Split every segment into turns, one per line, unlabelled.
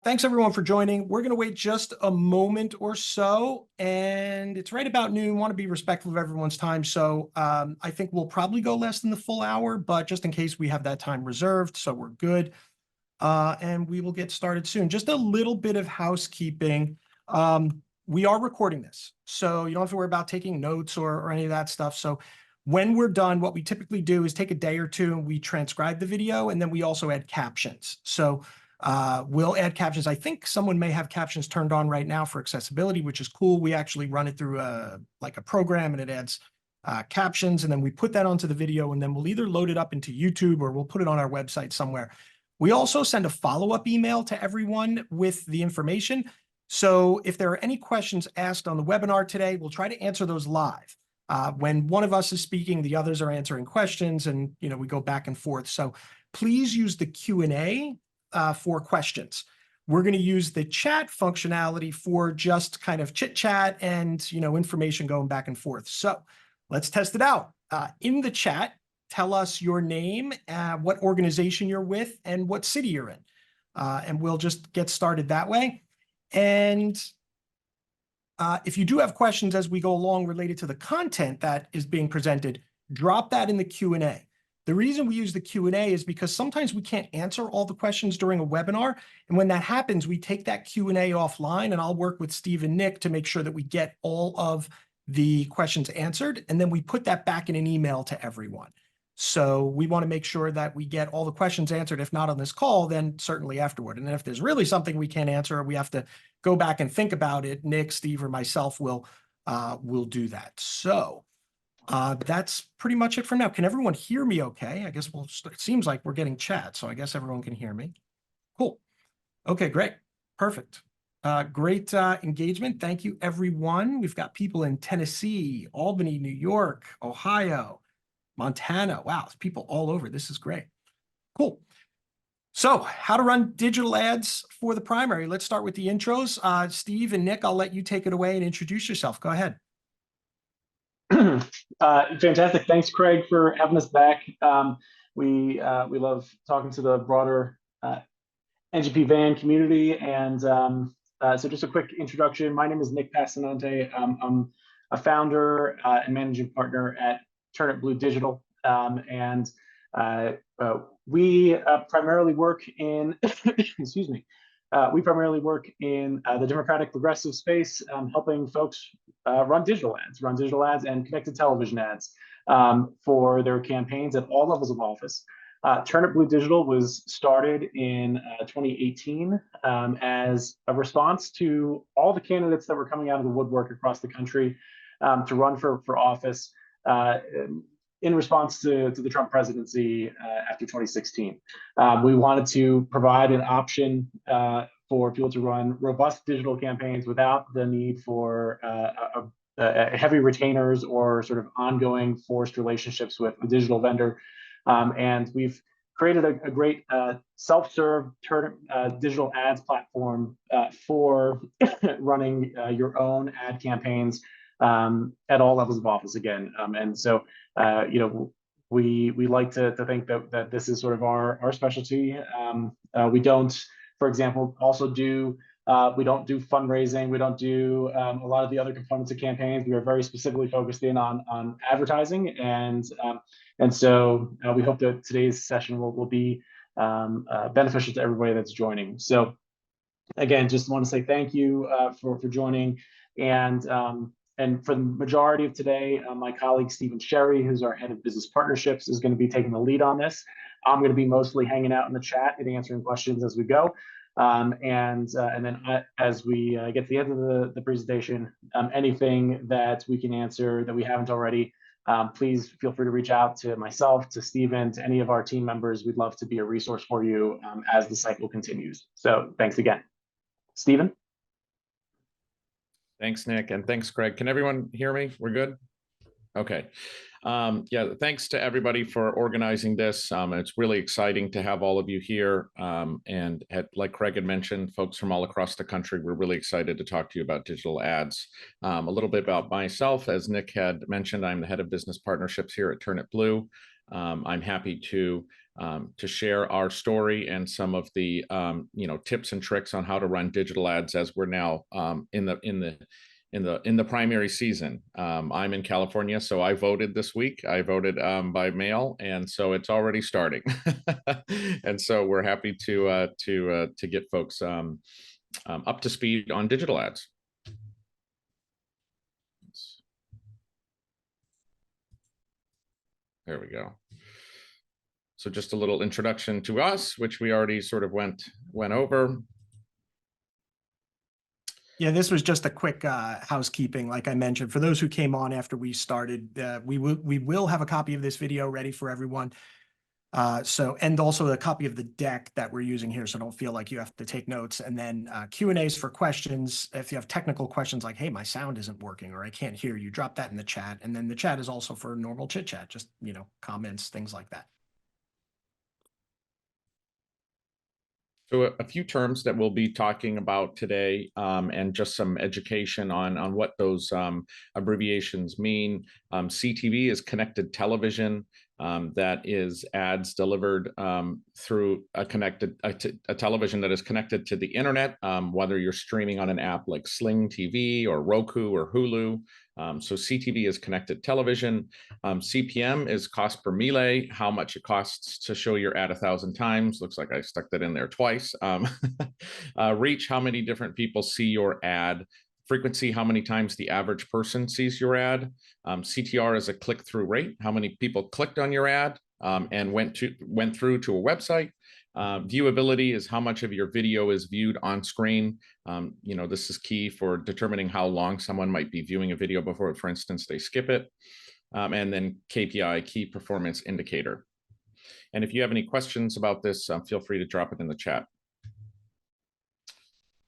thanks everyone for joining. We're going to wait just a moment or so, and it's right about noon. Want to be respectful of everyone's time, so I think we'll probably go less than the full hour, but just in case we have that time reserved, so we're good. And we will get started soon. Just a little bit of housekeeping. We are recording this, so you don't have to worry about taking notes or any of that stuff. So when we're done, what we typically do is take a day or two and we transcribe the video, and then we also add captions. So we'll add captions. I think someone may have captions turned on right now for accessibility, which is cool. We actually run it through a program, and it adds captions, and then we put that onto the video, and then we'll either load it up into YouTube or we'll put it on our website somewhere. We also send a follow-up email to everyone with the information. So if there are any questions asked on the webinar today, we'll try to answer those live. When one of us is speaking, the others are answering questions, and we go back and forth. So please use the Q&A for questions. We're going to use the chat functionality for just kind of chit chat and information going back and forth. So let's test it out. In the chat, tell us your name, what organization you're with, and what city you're in. And we'll just get started that way. And if you do have questions as we go along related to the content that is being presented, drop that in the Q&A. The reason we use the Q&A is because sometimes we can't answer all the questions during a webinar. And when that happens, we take that Q&A offline, and I'll work with Steve and Nick to make sure that we get all of the questions answered. And then we put that back in an email to everyone. So we want to make sure that we get all the questions answered. If not on this call, then certainly afterward. And then if there's really something we can't answer, or we have to go back and think about it, Nick, Steve, or myself will do that. So that's pretty much it for now. Can everyone hear me okay? I guess it seems like we're getting chat, so I guess everyone can hear me. Cool. Okay, great. Perfect. Great engagement. Thank you, everyone. We've got people in Tennessee, Albany, New York, Ohio, Montana. Wow, there's people all over. This is great. Cool. So how to run digital ads for the primary. Let's start with the intros. Steve and Nick, I'll let you take it away and introduce yourself. Go ahead.
Fantastic. Thanks, Craig, for having us back. We love talking to the broader NGP van community. And so just a quick introduction. My name is Nick Passanante. I'm a founder and managing partner at Turnip Blue Digital, and we primarily work in excuse me. We primarily work in the Democratic progressive space, helping folks run digital ads and connected television ads for their campaigns at all levels of office. Turnip Blue Digital was started in 2018 as a response to all the candidates that were coming out of the woodwork across the country to run for office in response to the Trump presidency after 2016. We wanted to provide an option for people to run robust digital campaigns without the need for heavy retainers or sort of ongoing forced relationships with a digital vendor. And we've created a great self-serve digital ads platform for running your own ad campaigns at all levels of office again. And so, we like to think that this is sort of our specialty. We don't, for example, also we don't do fundraising. We don't do a lot of the other components of campaigns. We are very specifically focused in on advertising, and so we hope that today's session will be beneficial to everybody that's joining. So again, just want to say thank you for joining, and for the majority of today, my colleague Stephen Sherry, who's our head of business partnerships, is going to be taking the lead on this. I'm going to be mostly hanging out in the chat and answering questions as we go. And then as we get to the end of the presentation, anything that we can answer that we haven't already, please feel free to reach out to myself, to Stephen, to any of our team members. We'd love to be a resource for you as the cycle continues. So thanks again. Stephen?
Thanks, Nick, and thanks, Craig. Can everyone hear me? We're good? Okay. Yeah, thanks to everybody for organizing this. It's really exciting to have all of you here. And like Craig had mentioned, folks from all across the country, we're really excited to talk to you about digital ads. A little bit about myself. As Nick had mentioned, I'm the head of business partnerships here at Turnip Blue. I'm happy to to share our story and some of the tips and tricks on how to run digital ads as we're now in the primary season. I'm in California, so I voted this week. I voted by mail, and so it's already starting. And so we're happy to get folks up to speed on digital ads. There we go. So just a little introduction to us, which we already sort of went over.
Yeah, this was just a quick housekeeping. Like I mentioned, for those who came on after we started, we will have a copy of this video ready for everyone. And also a copy of the deck that we're using here, so don't feel like you have to take notes. And then Q&As for questions. If you have technical questions like, hey, my sound isn't working or I can't hear you, drop that in the chat. And then the chat is also for normal chit chat, just, comments, things like that.
So a few terms that we'll be talking about today, and just some education on what those abbreviations mean. CTV is connected television. That is ads delivered through a television that is connected to the internet, whether you're streaming on an app like Sling TV or Roku or Hulu. So CTV is connected television. CPM is cost per mille, how much it costs to show your ad 1,000 times. Looks like I stuck that in there twice. Reach, how many different people see your ad. Frequency, how many times the average person sees your ad. CTR is a click-through rate, how many people clicked on your ad and went through to a website. Viewability is how much of your video is viewed on screen. This is key for determining how long someone might be viewing a video before, for instance, they skip it. And then KPI, key performance indicator. And if you have any questions about this, feel free to drop it in the chat.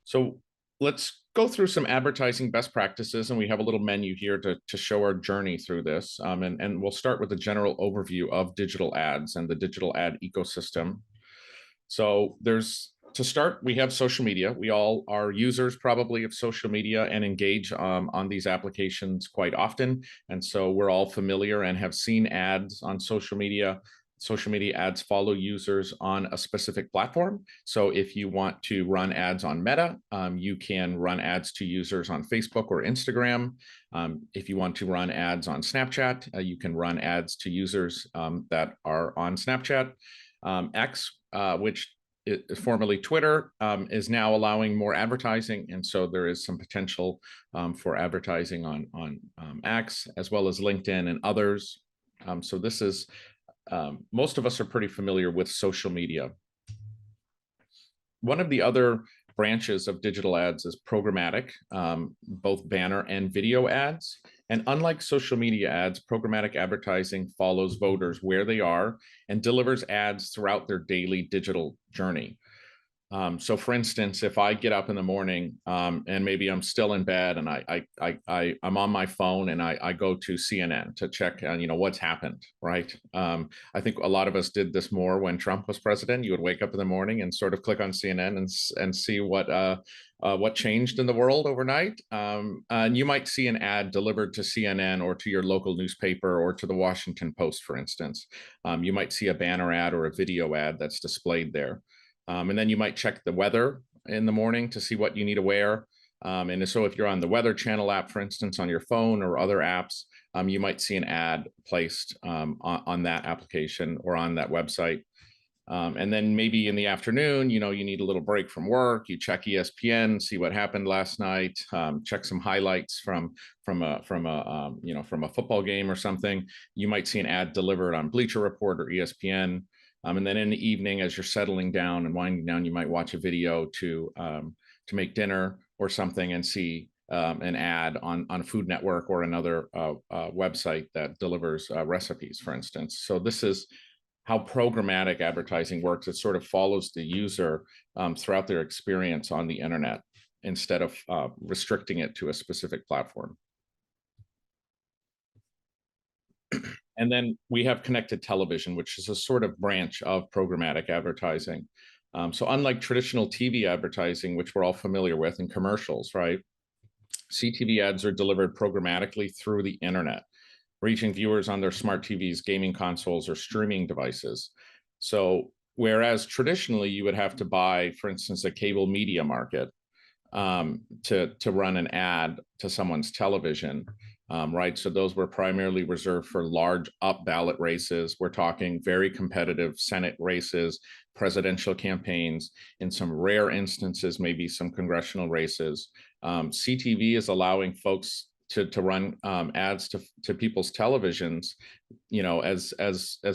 So let's go through some advertising best practices, and we have a little menu here to show our journey through this. And we'll start with a general overview of digital ads and the digital ad ecosystem. So to start, we have social media. We all are users probably of social media and engage on these applications quite often. And so we're all familiar and have seen ads on social media. Social media ads follow users on a specific platform. So if you want to run ads on Meta, you can run ads to users on Facebook or Instagram. If you want to run ads on Snapchat, you can run ads to users that are on Snapchat. X, which is formerly Twitter, is now allowing more advertising. And so there is some potential for advertising on X, as well as LinkedIn and others. So this is most of us are pretty familiar with social media. One of the other branches of digital ads is programmatic, both banner and video ads. And unlike social media ads, programmatic advertising follows voters where they are and delivers ads throughout their daily digital journey. So for instance, if I get up in the morning and maybe I'm still in bed and I'm on my phone and I go to CNN to check on, what's happened, right? I think a lot of us did this more when Trump was president. You would wake up in the morning and sort of click on CNN and see what changed in the world overnight. And you might see an ad delivered to CNN or to your local newspaper or to the Washington Post, for instance. You might see a banner ad or a video ad that's displayed there. And then you might check the weather in the morning to see what you need to wear. And so if you're on the Weather Channel app, for instance, on your phone or other apps, you might see an ad placed on that application or on that website. And then maybe in the afternoon, you need a little break from work. You check ESPN, see what happened last night, check some highlights from a football game or something. You might see an ad delivered on Bleacher Report or ESPN. And then in the evening, as you're settling down and winding down, you might watch a video to make dinner or something and see an ad on Food Network or another website that delivers recipes, for instance. So this is how programmatic advertising works. It sort of follows the user throughout their experience on the internet instead of restricting it to a specific platform. And then we have connected television, which is a sort of branch of programmatic advertising. So unlike traditional TV advertising, which we're all familiar with, and commercials, right? CTV ads are delivered programmatically through the internet, reaching viewers on their smart TVs, gaming consoles, or streaming devices. So whereas traditionally you would have to buy, for instance, a cable media market to run an ad to someone's television, right? So those were primarily reserved for large up ballot races. We're talking very competitive Senate races, presidential campaigns, in some rare instances, maybe some congressional races. CTV is allowing folks to run ads to people's televisions, you know, as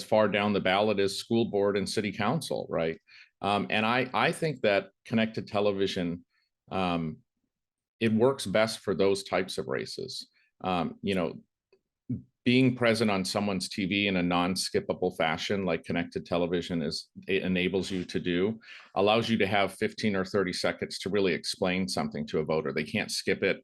far down the ballot as school board and city council, right? And I think that connected television, it works best for those types of races. You know, being present on someone's TV in a non-skippable fashion, like connected television it enables you to do, allows you to have 15 or 30 seconds to really explain something to a voter. They can't skip it.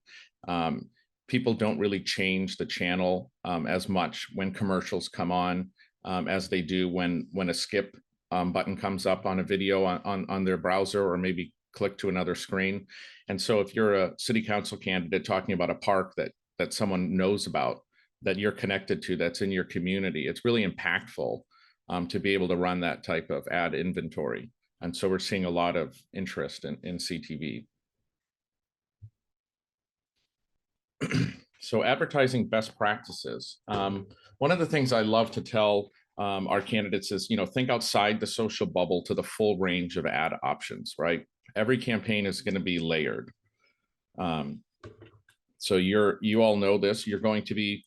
People don't really change the channel as much when commercials come on as they do when a skip button comes up on a video on their browser, or maybe click to another screen. And so if you're a city council candidate talking about a park that someone knows about, that you're connected to, that's in your community, it's really impactful to be able to run that type of ad inventory. And so we're seeing a lot of interest in CTV. So advertising best practices. One of the things I love to tell our candidates is, you know, think outside the social bubble to the full range of ad options, right? Every campaign is going to be layered. So you all know this, you're going to be,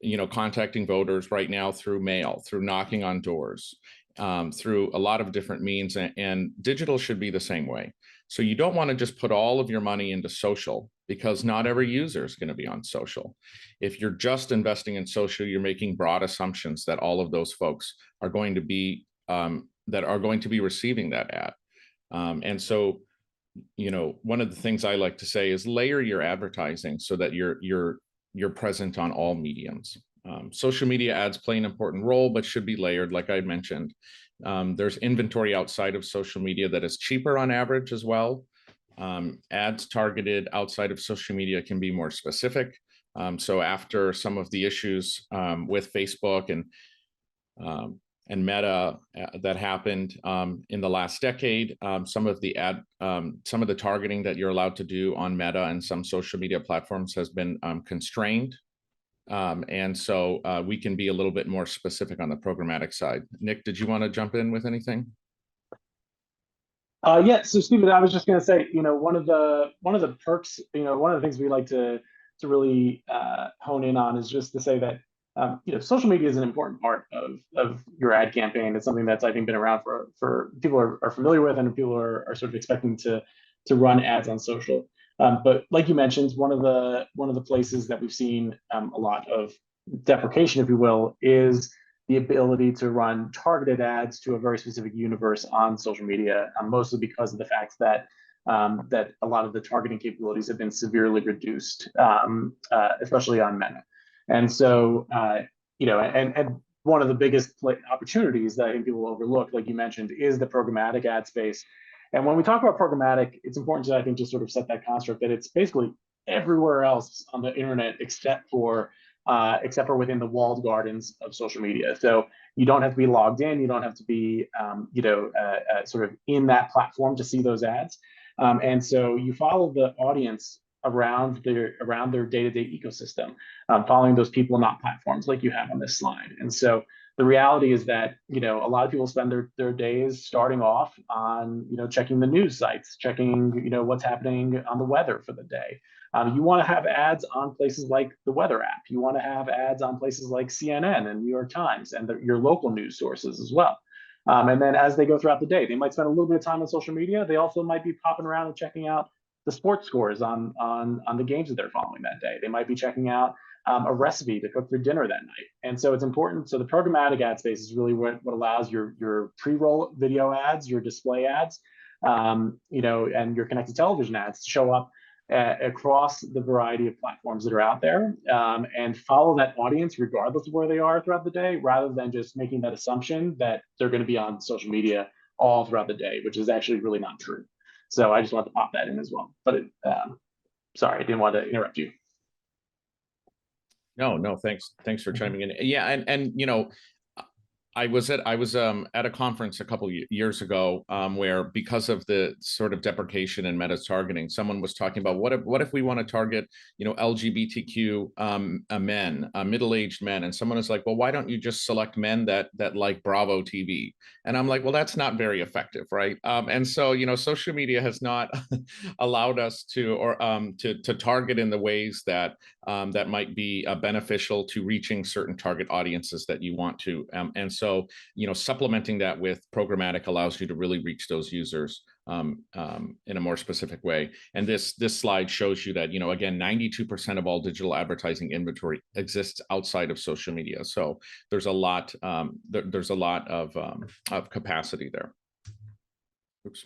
you know, contacting voters right now through mail, through knocking on doors, through a lot of different means, and digital should be the same way. So you don't want to just put all of your money into social, because not every user is going to be on social. If you're just investing in social, you're making broad assumptions that all of those folks are going to be receiving that ad. And so, you know, one of the things I like to say is layer your advertising so that you're present on all mediums. Social media ads play an important role, but should be layered, like I mentioned. There's inventory outside of social media that is cheaper on average as well. Ads targeted outside of social media can be more specific. So after some of the issues with Facebook and Meta that happened in the last decade, some of the targeting that you're allowed to do on Meta and some social media platforms has been constrained. And so we can be a little bit more specific on the programmatic side. Nick, did you want to jump in with anything?
Yeah, so Stephen, I was just going to say, you know, one of the perks, you know, one of the things we like to really hone in on is just to say that you know, social media is an important part of your ad campaign. It's something that's, I think, been around for people are familiar with, and people are sort of expecting to run ads on social. But like you mentioned, one of the places that we've seen a lot of deprecation, if you will, is the ability to run targeted ads to a very specific universe on social media, mostly because of the fact that that a lot of the targeting capabilities have been severely reduced, especially on Meta. And so, you know, and one of the biggest opportunities that I think people overlook, like you mentioned, is the programmatic ad space. And when we talk about programmatic, it's important to, I think, just sort of set that construct that it's basically everywhere else on the internet except for within the walled gardens of social media. So you don't have to be logged in, you don't have to be, you know, sort of in that platform to see those ads. And so you follow the audience around their day-to-day ecosystem, following those people, not platforms, like you have on this slide. And so the reality is that, you know, a lot of people spend their days starting off on, you know, checking the news sites, checking, you know, what's happening on the weather for the day. You want to have ads on places like the weather app. You want to have ads on places like CNN and New York Times and your local news sources as well. And then as they go throughout the day, they might spend a little bit of time on social media. They also might be popping around and checking out the sports scores on the games that they're following that day. They might be checking out a recipe to cook for dinner that night. And so it's important. So the programmatic ad space is really what allows your pre-roll video ads, your display ads, you know, and your connected television ads to show up across the variety of platforms that are out there, and follow that audience regardless of where they are throughout the day, rather than just making that assumption that they're going to be on social media all throughout the day, which is actually really not true. So I just wanted to pop that in as well. But sorry, I didn't want to interrupt you.
No, thanks for chiming in. Yeah, and you know, I was at a conference a couple years ago where, because of the sort of deprecation and meta targeting, someone was talking about what if we want to target, you know, LGBTQ men, middle-aged men, and someone is like, well, why don't you just select men that like Bravo TV? And I'm like, well, that's not very effective, right? And so, you know, social media has not allowed us to to target in the ways that that might be beneficial to reaching certain target audiences that you want to. And so, you know, supplementing that with programmatic allows you to really reach those users in a more specific way. And this slide shows you that, you know, again, 92% of all digital advertising inventory exists outside of social media. So there's a lot there's a lot of capacity there. Oops.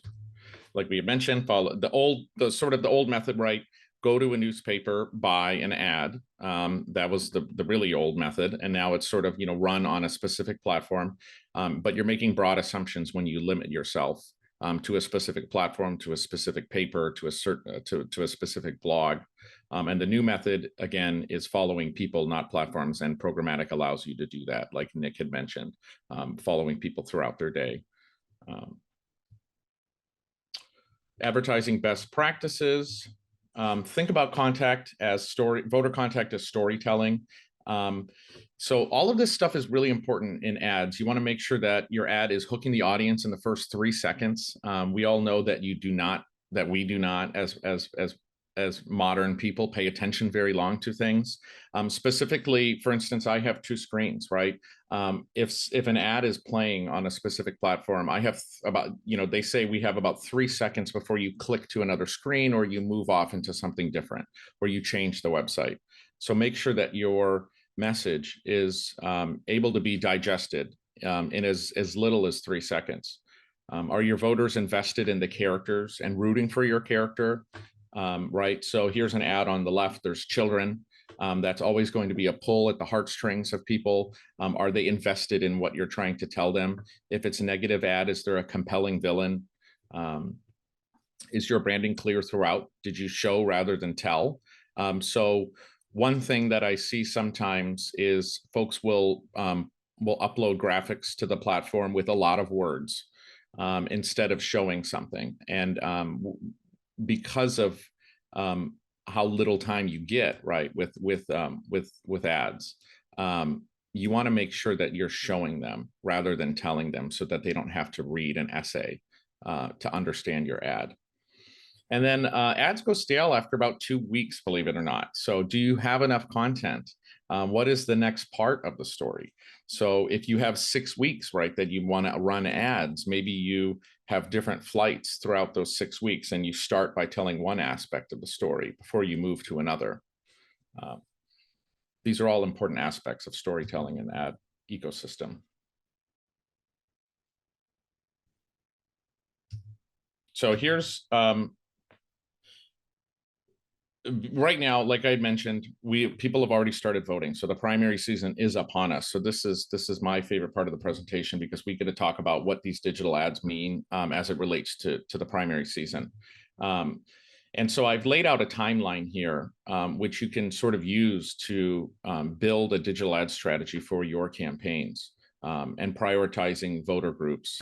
Like we had mentioned, follow the old method, right? Go to a newspaper, buy an ad. That was the really old method. And now it's sort of, you know, run on a specific platform. But you're making broad assumptions when you limit yourself to a specific platform, to a specific paper, to a specific blog. And the new method, again, is following people, not platforms. And programmatic allows you to do that, like Nick had mentioned, following people throughout their day. Advertising best practices. Think about voter contact as storytelling. So all of this stuff is really important in ads. You want to make sure that your ad is hooking the audience in the first 3 seconds. We all know that we do not, as modern people, pay attention very long to things. Specifically, for instance, I have 2 screens, right? If an ad is playing on a specific platform, I have about, you know, they say we have about 3 seconds before you click to another screen or you move off into something different or you change the website. So make sure that your message is able to be digested in as little as 3 seconds. Are your voters invested in the characters and rooting for your character? Right. So here's an ad on the left. There's children. That's always going to be a pull at the heartstrings of people. Are they invested in what you're trying to tell them? If it's a negative ad, is there a compelling villain? Is your branding clear throughout? Did you show rather than tell? So one thing that I see sometimes is folks will upload graphics to the platform with a lot of words instead of showing something. And because of how little time you get, right, with ads, you want to make sure that you're showing them rather than telling them, so that they don't have to read an essay to understand your ad. And then ads go stale after about 2 weeks, believe it or not. So do you have enough content? What is the next part of the story? So if you have 6 weeks, right, that you want to run ads, maybe you have different flights throughout those 6 weeks, and you start by telling one aspect of the story before you move to another. These are all important aspects of storytelling in the ad ecosystem. So here's right now, like I had mentioned, people have already started voting. So the primary season is upon us. So this is my favorite part of the presentation, because we get to talk about what these digital ads mean as it relates to the primary season. And so I've laid out a timeline here, which you can sort of use to build a digital ad strategy for your campaigns and prioritizing voter groups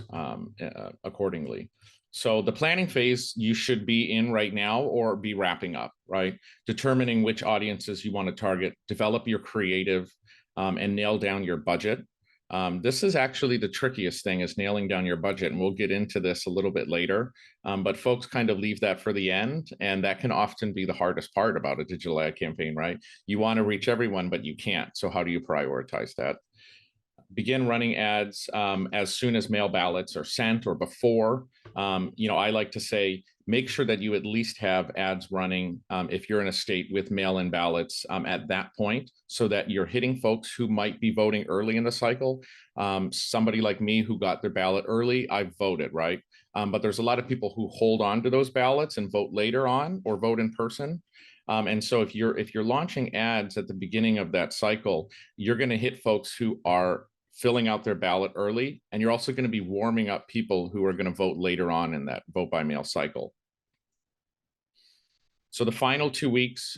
accordingly. So the planning phase you should be in right now or be wrapping up, right? Determining which audiences you want to target, develop your creative, and nail down your budget. This is actually the trickiest thing, is nailing down your budget. And we'll get into this a little bit later, but folks kind of leave that for the end. And that can often be the hardest part about a digital ad campaign, right? You want to reach everyone, but you can't. So how do you prioritize that? Begin running ads as soon as mail ballots are sent or before. You know, I like to say, make sure that you at least have ads running if you're in a state with mail-in ballots at that point, so that you're hitting folks who might be voting early in the cycle. Somebody like me who got their ballot early, I voted, right? But there's a lot of people who hold on to those ballots and vote later on or vote in person. And so if you're launching ads at the beginning of that cycle, you're going to hit folks who are filling out their ballot early, and you're also going to be warming up people who are going to vote later on in that vote by mail cycle. So the final 2 weeks,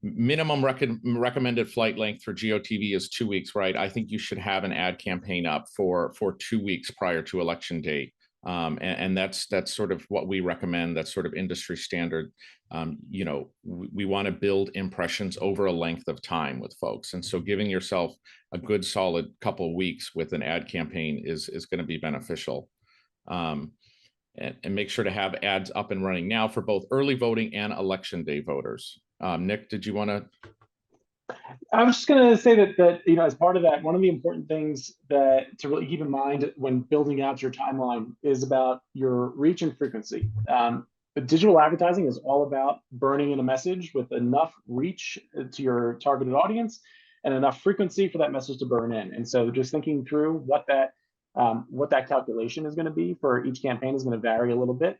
minimum recommended flight length for GOTV is 2 weeks, right? I think you should have an ad campaign up for 2 weeks prior to election date. And that's sort of what we recommend. That's sort of industry standard. You know, we want to build impressions over a length of time with folks. And so giving yourself a good solid couple of weeks with an ad campaign is going to be beneficial. And make sure to have ads up and running now for both early voting and election day voters. Nick, did you want to?
I was just going to say that you know, as part of that, one of the important things that to really keep in mind when building out your timeline is about your reach and frequency. But digital advertising is all about burning in a message with enough reach to your targeted audience and enough frequency for that message to burn in. And so, just thinking through what that calculation is going to be for each campaign is going to vary a little bit.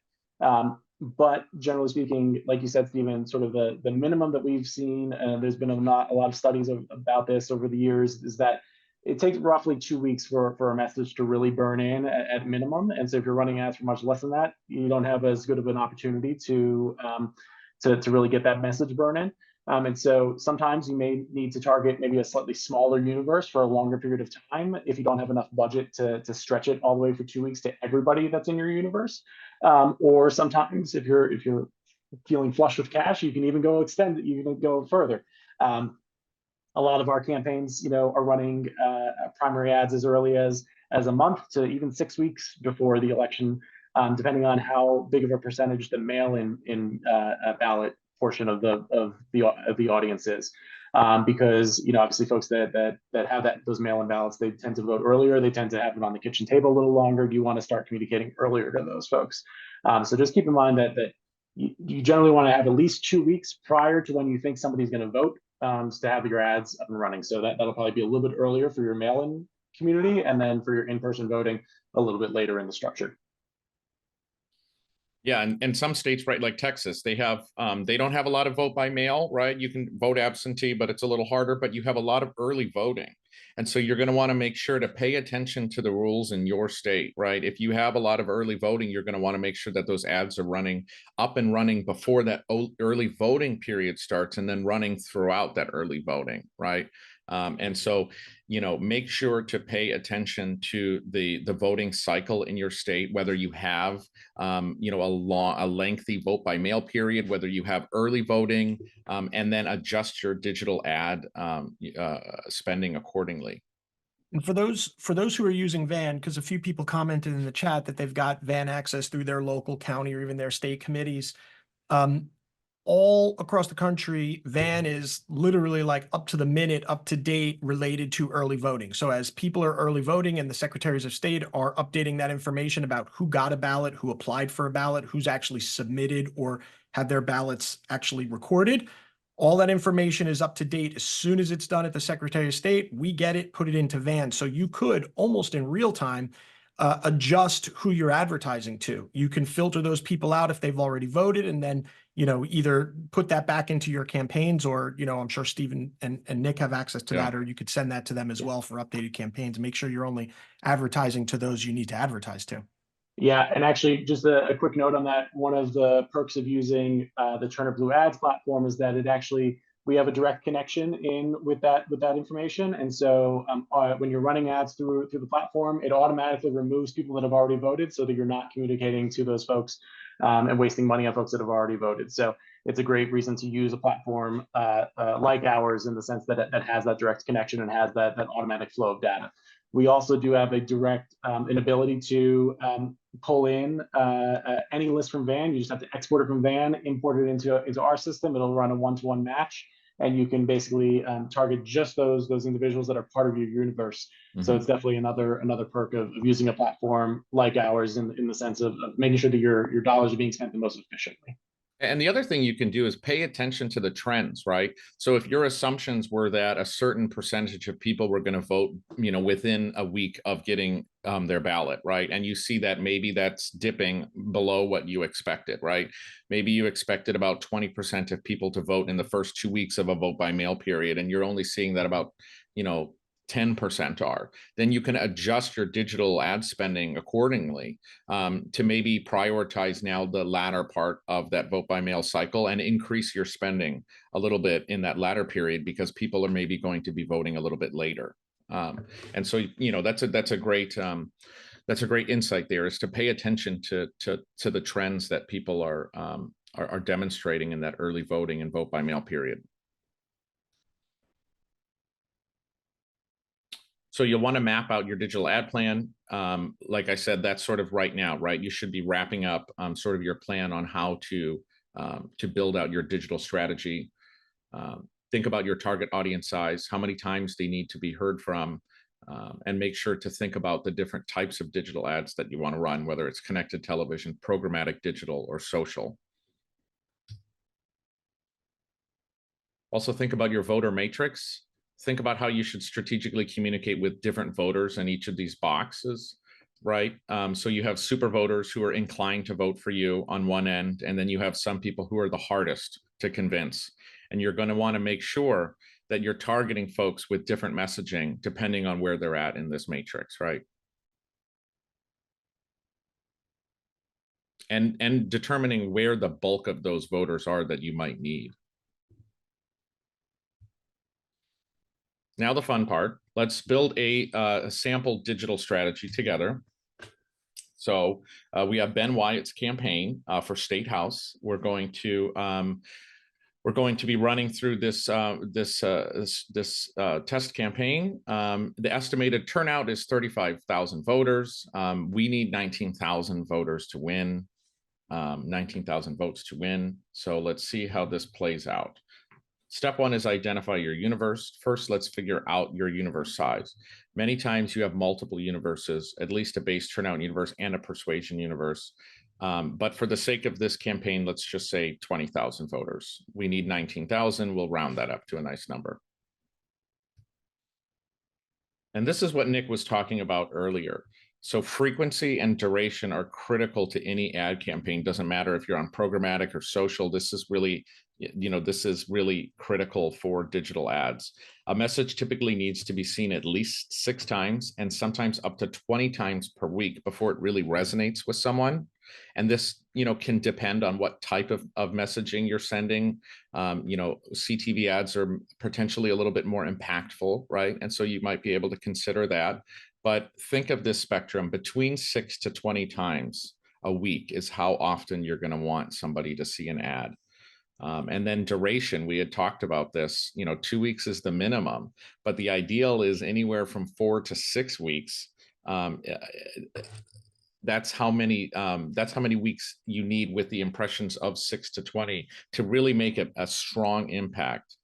But generally speaking, like you said, Stephen, sort of the minimum that we've seen, there's been a lot of studies about this over the years, is that it takes roughly 2 weeks for a message to really burn in at minimum. And so if you're running ads for much less than that, you don't have as good of an opportunity to really get that message burn in. And so sometimes you may need to target maybe a slightly smaller universe for a longer period of time if you don't have enough budget to stretch it all the way for 2 weeks to everybody that's in your universe. Or sometimes if you're feeling flush with cash, you can even go extend it, you can go further. A lot of our campaigns, you know, are running primary ads as early as a month to even 6 weeks before the election, depending on how big of a percentage the mail-in ballot portion of the audience is. Because, you know, obviously folks that have those mail-in ballots, they tend to vote earlier. They tend to have it on the kitchen table a little longer. You want to start communicating earlier to those folks. So just keep in mind that you generally want to have at least 2 weeks prior to when you think somebody's going to vote, to have your ads up and running. So that'll probably be a little bit earlier for your mail-in community, and then for your in-person voting a little bit later in the structure.
Yeah, and some states, right, like Texas, they don't have a lot of vote by mail, right? You can vote absentee, but it's a little harder, but you have a lot of early voting. And so you're going to want to make sure to pay attention to the rules in your state, right? If you have a lot of early voting, you're going to want to make sure that those ads are up and running before that early voting period starts, and then running throughout that early voting, right? And so, you know, make sure to pay attention to the voting cycle in your state, whether you have, you know, a lengthy vote by mail period, whether you have early voting, and then adjust your digital ad spending accordingly.
And for those who are using Van, because a few people commented in the chat that they've got Van access through their local county or even their state committees. All across the country, Van is literally like up to the minute, up to date related to early voting. So as people are early voting and the secretaries of state are updating that information about who got a ballot, who applied for a ballot, who's actually submitted or had their ballots actually recorded, all that information is up to date. As soon as it's done at the Secretary of State, we get it, put it into Van. So you could almost in real time adjust who you're advertising to. You can filter those people out if they've already voted, and then, you know, either put that back into your campaigns, or, you know, I'm sure Stephen and Nick have access to that, or you could send that to them as well for updated campaigns. Make sure you're only advertising to those you need to advertise to.
Yeah, and actually, just a quick note on that. One of the perks of using the Turner Blue Ads platform is that we have a direct connection in with that information. And so when you're running ads through the platform, it automatically removes people that have already voted, so that you're not communicating to those folks and wasting money on folks that have already voted. So it's a great reason to use a platform like ours, in the sense that it has that direct connection and has that automatic flow of data. We also do have a direct an ability to pull in any list from Van. You just have to export it from Van, import it into our system. It'll run a one-to-one match, and you can basically target just those individuals that are part of your universe. Mm-hmm. So it's definitely another perk of using a platform like ours, in the sense of making sure that your dollars are being spent the most efficiently.
And the other thing you can do is pay attention to the trends, right? So if your assumptions were that a certain percentage of people were going to vote, you know, within a week of getting their ballot, right? And you see that maybe that's dipping below what you expected, right? Maybe you expected about 20% of people to vote in the first 2 weeks of a vote by mail period, and you're only seeing that about, you know, 10% are, then you can adjust your digital ad spending accordingly to maybe prioritize now the latter part of that vote by mail cycle and increase your spending a little bit in that latter period because people are maybe going to be voting a little bit later. And so, you know, that's a great insight there, is to pay attention to the trends that people are demonstrating in that early voting and vote by mail period. So you'll want to map out your digital ad plan. Like I said, that's sort of right now, right? You should be wrapping up sort of your plan on how to build out your digital strategy. Think about your target audience size, how many times they need to be heard from, and make sure to think about the different types of digital ads that you want to run, whether it's connected television, programmatic digital, or social. Also think about your voter matrix. Think about how you should strategically communicate with different voters in each of these boxes, right? So you have super voters who are inclined to vote for you on one end, and then you have some people who are the hardest to convince. And you're going to want to make sure that you're targeting folks with different messaging depending on where they're at in this matrix, right? And determining where the bulk of those voters are that you might need. Now the fun part, let's build a sample digital strategy together. So we have Ben Wyatt's campaign for State House. We're going to be running through this test campaign. The estimated turnout is 35,000 voters. We need 19,000 voters to win, 19,000 votes to win. So let's see how this plays out. Step one is identify your universe. First, let's figure out your universe size. Many times you have multiple universes, at least a base turnout universe and a persuasion universe. But for the sake of this campaign, let's just say 20,000 voters. We need 19,000. We'll round that up to a nice number. And this is what Nick was talking about earlier. So frequency and duration are critical to any ad campaign. Doesn't matter if you're on programmatic or social. This is really, you know, this is really critical for digital ads. A message typically needs to be seen at least 6 times and sometimes up to 20 times per week before it really resonates with someone. And this, you know, can depend on what type of messaging you're sending. You know, CTV ads are potentially a little bit more impactful, right? And so you might be able to consider that. But think of this spectrum between 6 to 20 times a week is how often you're going to want somebody to see an ad. And then duration, we had talked about this, you know, 2 weeks is the minimum, but the ideal is anywhere from 4 to 6 weeks. That's how many weeks you need with the impressions of 6 to 20 to really make a strong impact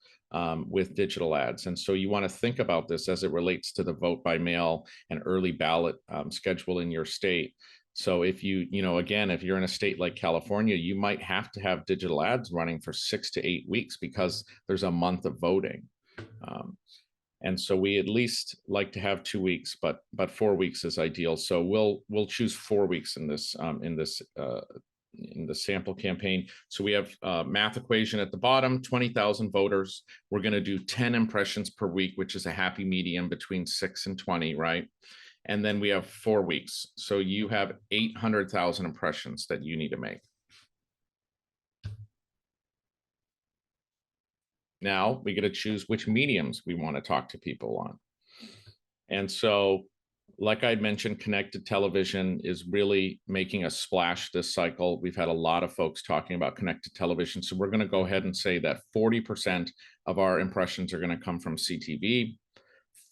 with digital ads. And so you want to think about this as it relates to the vote by mail and early ballot schedule in your state. So if you know, again, if you're in a state like California, you might have to have digital ads running for 6 to 8 weeks because there's a month of voting. And so we at least like to have 2 weeks, but 4 weeks is ideal. So we'll choose 4 weeks in this in the sample campaign. So we have math equation at the bottom, 20,000 voters. We're going to do 10 impressions per week, which is a happy medium between 6 and 20, right? And then we have 4 weeks. So you have 800,000 impressions that you need to make. Now we get to choose which mediums we want to talk to people on. And so, like I'd mentioned, connected television is really making a splash this cycle. We've had a lot of folks talking about connected television. So we're going to go ahead and say that 40% of our impressions are going to come from CTV.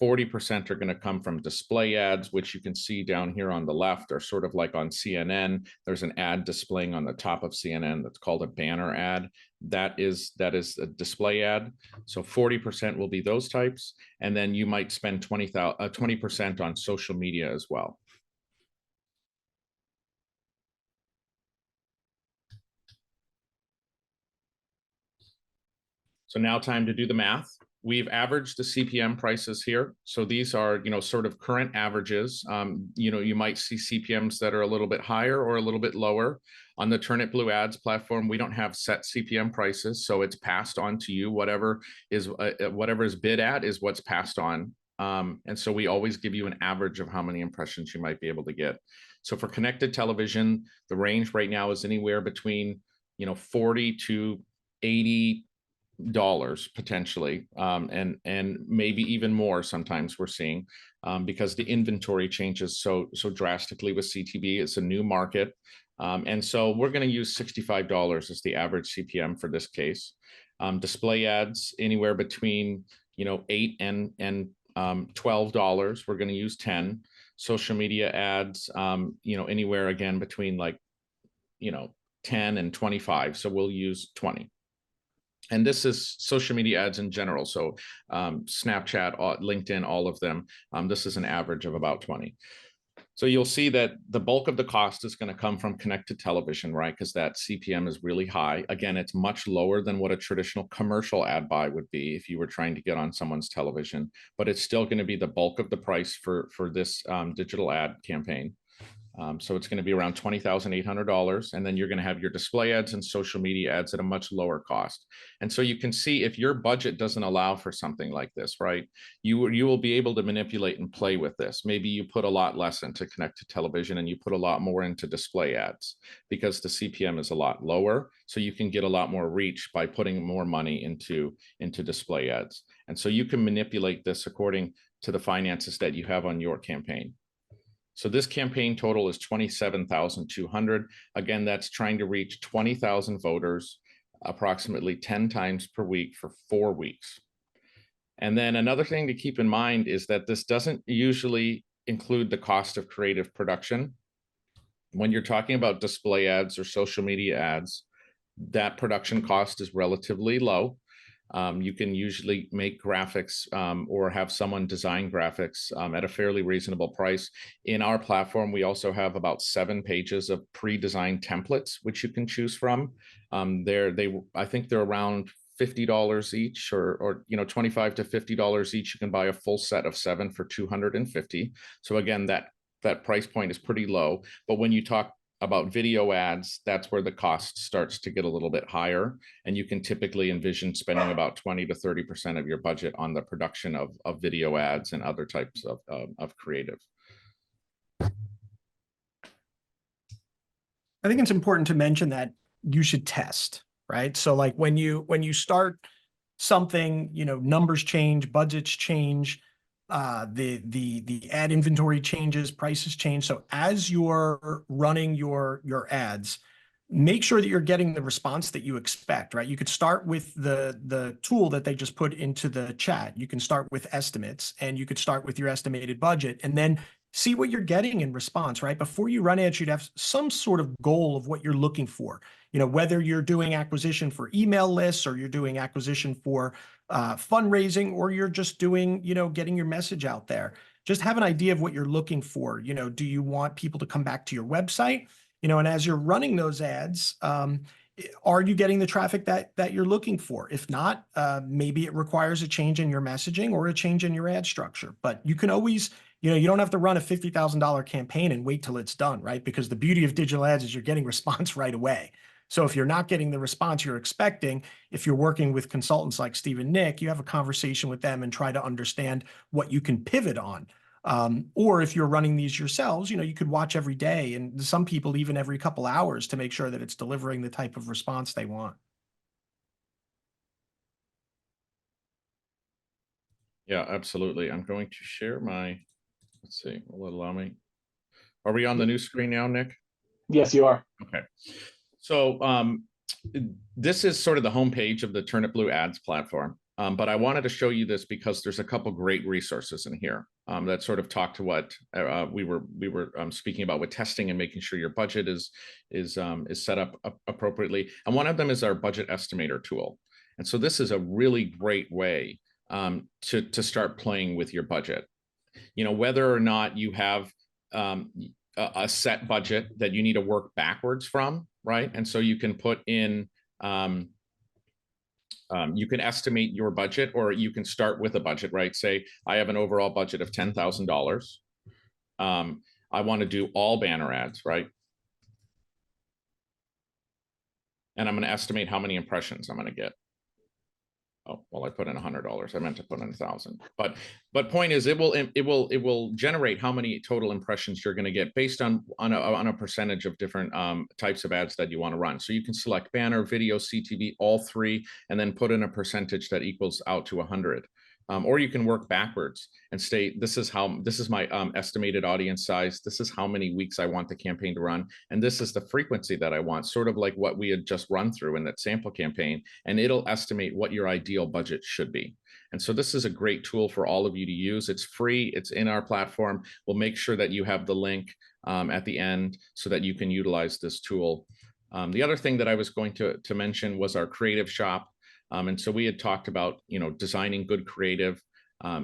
40% are going to come from display ads, which you can see down here on the left are sort of like on CNN. There's an ad displaying on the top of CNN that's called a banner ad. That is a display ad. So 40% will be those types. And then you might spend 20% on social media as well. So now time to do the math. We've averaged the CPM prices here. So these are, you know, sort of current averages. You know, you might see CPMs that are a little bit higher or a little bit lower. On the TurnItBlue ads platform, we don't have set CPM prices. So it's passed on to you. Whatever is bid at is what's passed on And so we always give you an average of how many impressions you might be able to get. So for connected television, the range right now is anywhere between, you know, 40 to $80 potentially, and maybe even more sometimes we're seeing, because the inventory changes so drastically with CTV. It's a new market. And so we're going to use $65 as the average CPM for this case. Display ads anywhere between, you know, $8 and $12. We're going to use 10. Social media ads, you know, anywhere again between like, you know, 10 and 25. So we'll use 20. And this is social media ads in general. So Snapchat, LinkedIn, all of them. This is an average of about 20. So you'll see that the bulk of the cost is going to come from connected television, right? Because that CPM is really high. Again, it's much lower than what a traditional commercial ad buy would be if you were trying to get on someone's television, but it's still going to be the bulk of the price for this digital ad campaign. So it's going to be around $20,800. And then you're going to have your display ads and social media ads at a much lower cost. And so you can see if your budget doesn't allow for something like this, right, you will be able to manipulate and play with this. Maybe you put a lot less into connected television and you put a lot more into display ads because the CPM is a lot lower. So you can get a lot more reach by putting more money into display ads. And so you can manipulate this according to the finances that you have on your campaign. So this campaign total is 27,200. Again, that's trying to reach 20,000 voters, approximately 10 times per week for 4 weeks. And then another thing to keep in mind is that this doesn't usually include the cost of creative production. When you're talking about display ads or social media ads, that production cost is relatively low. You can usually make graphics or have someone design graphics at a fairly reasonable price. In our platform, we also have about 7 pages of pre-designed templates, which you can choose from. I think they're around $50 each, or you know, $25 to $50 each. You can buy a full set of 7 for $250. So again, that price point is pretty low. But when you talk about video ads, that's where the cost starts to get a little bit higher. And you can typically envision spending about 20 to 30% of your budget on the production of video ads and other types of creative.
I think it's important to mention that you should test, right? So like when you start something, you know, numbers change, budgets change, the ad inventory changes, prices change. So as you're running your ads, make sure that you're getting the response that you expect, right? You could start with the tool that they just put into the chat. You can start with estimates, and you could start with your estimated budget, and then see what you're getting in response, right? Before you run ads, you'd have some sort of goal of what you're looking for. You know, whether you're doing acquisition for email lists, or you're doing acquisition for fundraising, or you're just doing, you know, getting your message out there. Just have an idea of what you're looking for. You know, do you want people to come back to your website? You know, and as you're running those ads, are you getting the traffic that you're looking for? If not, maybe it requires a change in your messaging or a change in your ad structure. But you can always, you know, you don't have to run a $50,000 campaign and wait till it's done, right? Because the beauty of digital ads is you're getting response right away. So if you're not getting the response you're expecting, if you're working with consultants like Steve and Nick, you have a conversation with them and try to understand what you can pivot on. Or if you're running these yourselves, you know, you could watch every day, and some people even every couple hours, to make sure that it's delivering the type of response they want.
Yeah, absolutely. I'm going to share my, let's see, will it allow me? Are we on the new screen now, Nick?
Yes, you are.
Okay. So this is sort of the homepage of the Turnip Blue Ads platform. But I wanted to show you this because there's a couple great resources in here that sort of talk to what we were speaking about with testing and making sure your budget is set up appropriately. And one of them is our budget estimator tool. And so this is a really great way to start playing with your budget. You know, whether or not you have a set budget that you need to work backwards from, right? And so you can put in, you can estimate your budget, or you can start with a budget, right? Say, I have an overall budget of $10,000. I want to do all banner ads, right? And I'm going to estimate how many impressions I'm going to get. Oh, well, I put in $100. I meant to put in 1,000. But point is, it will generate how many total impressions you're going to get based on a percentage of different types of ads that you want to run. So you can select banner, video, CTV, all three, and then put in a percentage that equals out to 100. Or you can work backwards and state, this is my estimated audience size. This is how many weeks I want the campaign to run. And this is the frequency that I want, sort of like what we had just run through in that sample campaign. And it'll estimate what your ideal budget should be. And so this is a great tool for all of you to use. It's free. It's in our platform. We'll make sure that you have the link at the end so that you can utilize this tool. The other thing that I was going to mention was our creative shop. And so we had talked about, designing good creative.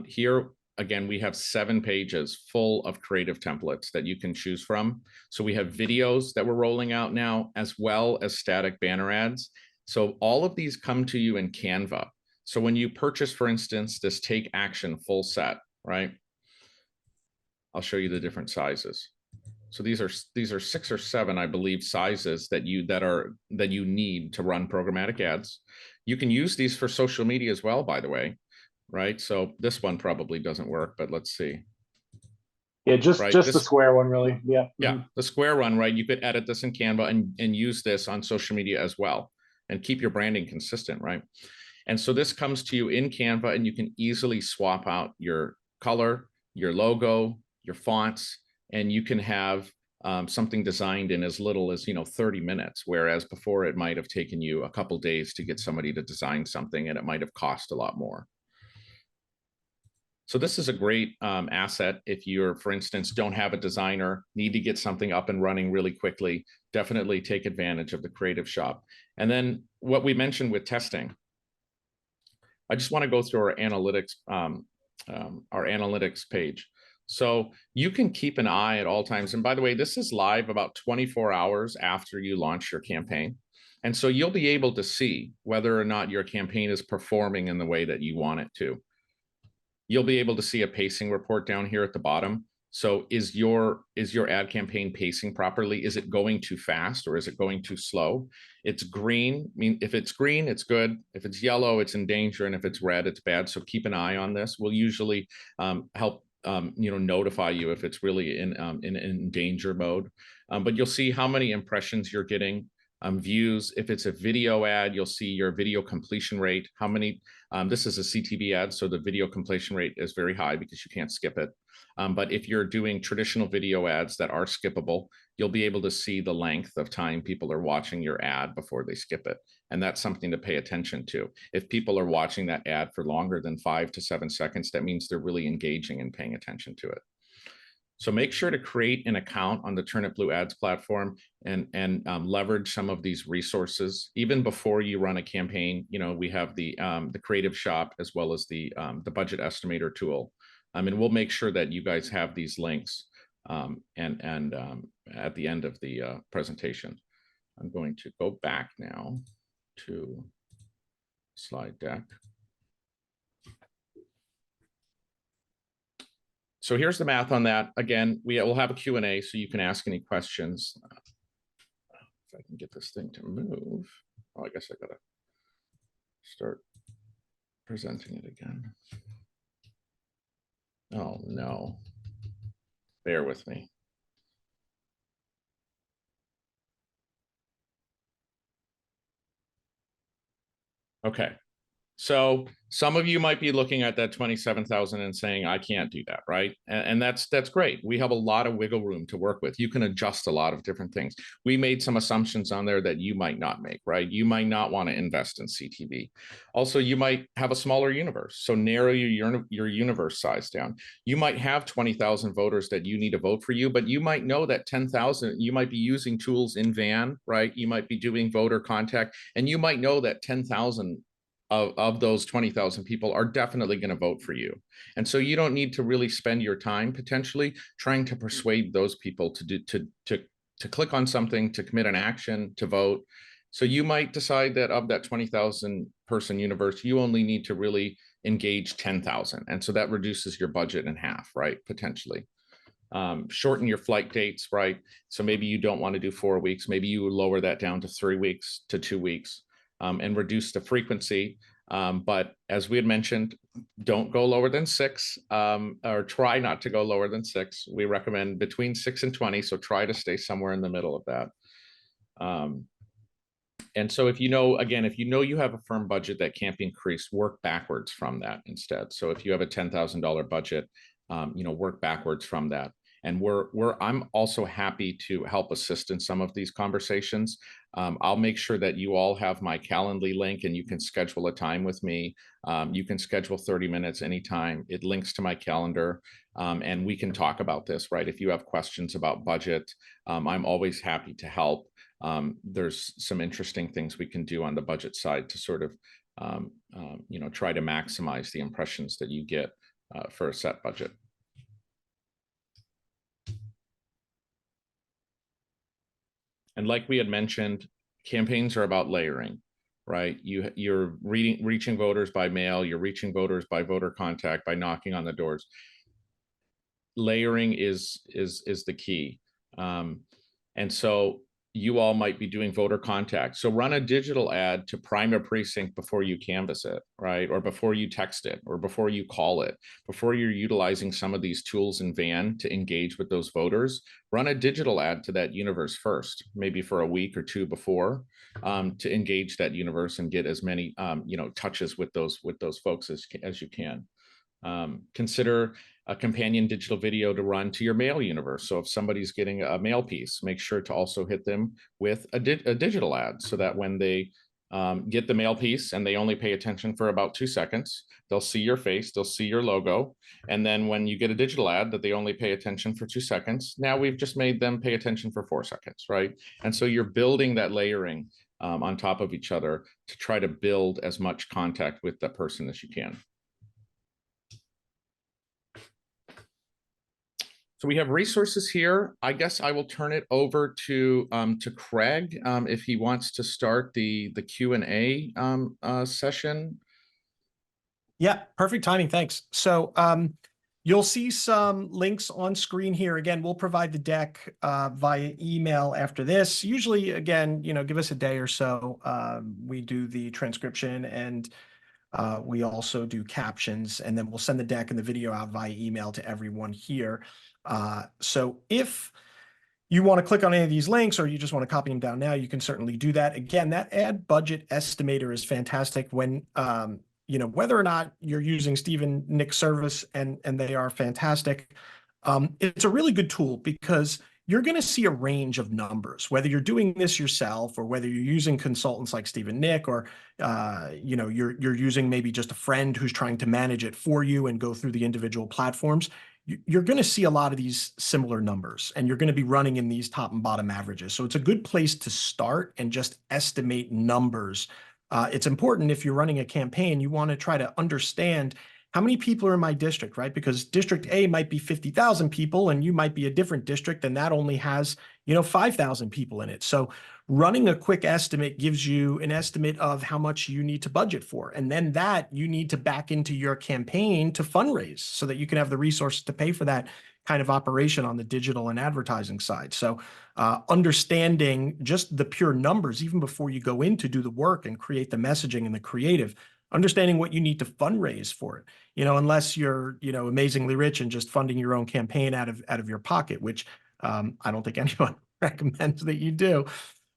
Here, again, we have 7 pages full of creative templates that you can choose from. So we have videos that we're rolling out now, as well as static banner ads. So all of these come to you in Canva. So when you purchase, for instance, this Take Action full set, right? I'll show you the different sizes. So these are 6 or 7, I believe, sizes that you need to run programmatic ads. You can use these for social media as well, by the way, right? So this one probably doesn't work, but let's see.
Yeah, just
right?
the square one, really. Yeah.
Yeah, the square one, right? You could edit this in Canva and use this on social media as well, and keep your branding consistent, right? And so this comes to you in Canva, and you can easily swap out your color, your logo, your fonts, and you can have something designed in as little as 30 minutes, whereas before it might have taken you a couple days to get somebody to design something, and it might have cost a lot more. So this is a great asset if you're, for instance, don't have a designer, need to get something up and running really quickly. Definitely take advantage of the Creative Shop. And then what we mentioned with testing, I just want to go through our analytics page. So you can keep an eye at all times. And by the way, this is live about 24 hours after you launch your campaign. And so you'll be able to see whether or not your campaign is performing in the way that you want it to. You'll be able to see a pacing report down here at the bottom. So is your ad campaign pacing properly? Is it going too fast or is it going too slow? It's green. I mean, if it's green, it's good. If it's yellow, it's in danger. And if it's red, it's bad. So keep an eye on this. We'll usually help notify you if it's really in danger mode. But you'll see how many impressions you're getting, views. If it's a video ad, you'll see your video completion rate. How many? This is a CTV ad, so the video completion rate is very high because you can't skip it. But if you're doing traditional video ads that are skippable, you'll be able to see the length of time people are watching your ad before they skip it. And that's something to pay attention to. If people are watching that ad for longer than 5 to 7 seconds, that means they're really engaging and paying attention to it. So make sure to create an account on the TurnitBlue Ads platform and leverage some of these resources. Even before you run a campaign, we have the Creative Shop as well as the Budget Estimator tool. And we'll make sure that you guys have these links at the end of the presentation. I'm going to go back now to slide deck. So here's the math on that. Again, we'll have a Q&A so you can ask any questions. If I can get this thing to move. Oh, I guess I gotta start presenting it again. Oh no, bear with me. Okay. So some of you might be looking at that 27,000 and saying, I can't do that, right? And that's great. We have a lot of wiggle room to work with. You can adjust a lot of different things. We made some assumptions on there that you might not make, right? You might not want to invest in CTV. Also, you might have a smaller universe. So narrow your universe size down. You might have 20,000 voters that you need to vote for you, but you might know that 10,000, you might be using tools in Van, right? You might be doing voter contact, and you might know that 10,000 of those 20,000 people are definitely going to vote for you. And so you don't need to really spend your time potentially trying to persuade those people to click on something, to commit an action, to vote. So you might decide that of that 20,000 person universe, you only need to really engage 10,000. And so that reduces your budget in half, right? Potentially. Shorten your flight dates, right? So maybe you don't want to do 4 weeks. Maybe you lower that down to 3 weeks to 2 weeks. And reduce the frequency. But as we had mentioned, don't go lower than 6, or try not to go lower than 6. We recommend between 6 and 20, so try to stay somewhere in the middle of that. And so if you know, again, if you know you have a firm budget that can't be increased, work backwards from that instead. So if you have a $10,000 budget, work backwards from that. And I'm also happy to help assist in some of these conversations. I'll make sure that you all have my Calendly link and you can schedule a time with me. You can schedule 30 minutes anytime. It links to my calendar, and we can talk about this, right? If you have questions about budget, I'm always happy to help. There's some interesting things we can do on the budget side to sort of, try to maximize the impressions that you get for a set budget. And like we had mentioned, campaigns are about layering, right? You're reaching voters by mail, you're reaching voters by voter contact, by knocking on the doors. Layering is the key. And so you all might be doing voter contact. So run a digital ad to prime a precinct before you canvass it, right? Or before you text it, or before you call it, before you're utilizing some of these tools in Van to engage with those voters. Run a digital ad to that universe first, maybe for a week or 2 before, to engage that universe and get as many touches with those folks as you can. Consider a companion digital video to run to your mail universe. So if somebody's getting a mail piece, make sure to also hit them with a digital ad, so that when they get the mail piece and they only pay attention for about 2 seconds, they'll see your face, they'll see your logo. And then when you get a digital ad that they only pay attention for 2 seconds, now we've just made them pay attention for 4 seconds, right? And so you're building that layering on top of each other to try to build as much contact with that person as you can. So we have resources here. I guess I will turn it over to Craig if he wants to start the Q&A session.
Yeah, perfect timing. Thanks. So you'll see some links on screen here. Again, we'll provide the deck via email after this. Usually, again, give us a day or so. We do the transcription, and we also do captions, and then we'll send the deck and the video out via email to everyone here. So if you want to click on any of these links, or you just want to copy them down now, you can certainly do that. Again, that ad budget estimator is fantastic when, whether or not you're using Steve and Nick's service, and they are fantastic. It's a really good tool because you're going to see a range of numbers, whether you're doing this yourself or whether you're using consultants like Steve and Nick, or, you're using maybe just a friend who's trying to manage it for you and go through the individual platforms. You're going to see a lot of these similar numbers, and you're going to be running in these top and bottom averages. So it's a good place to start and just estimate numbers. It's important if you're running a campaign, you want to try to understand how many people are in my district, right? Because District A might be 50,000 people, and you might be a different district, and that only has, 5,000 people in it. So running a quick estimate gives you an estimate of how much you need to budget for. And then that you need to back into your campaign to fundraise so that you can have the resources to pay for that kind of operation on the digital and advertising side. So understanding just the pure numbers, even before you go in to do the work and create the messaging and the creative, understanding what you need to fundraise for it, unless you're, amazingly rich and just funding your own campaign out of your pocket, which I don't think anyone recommends that you do.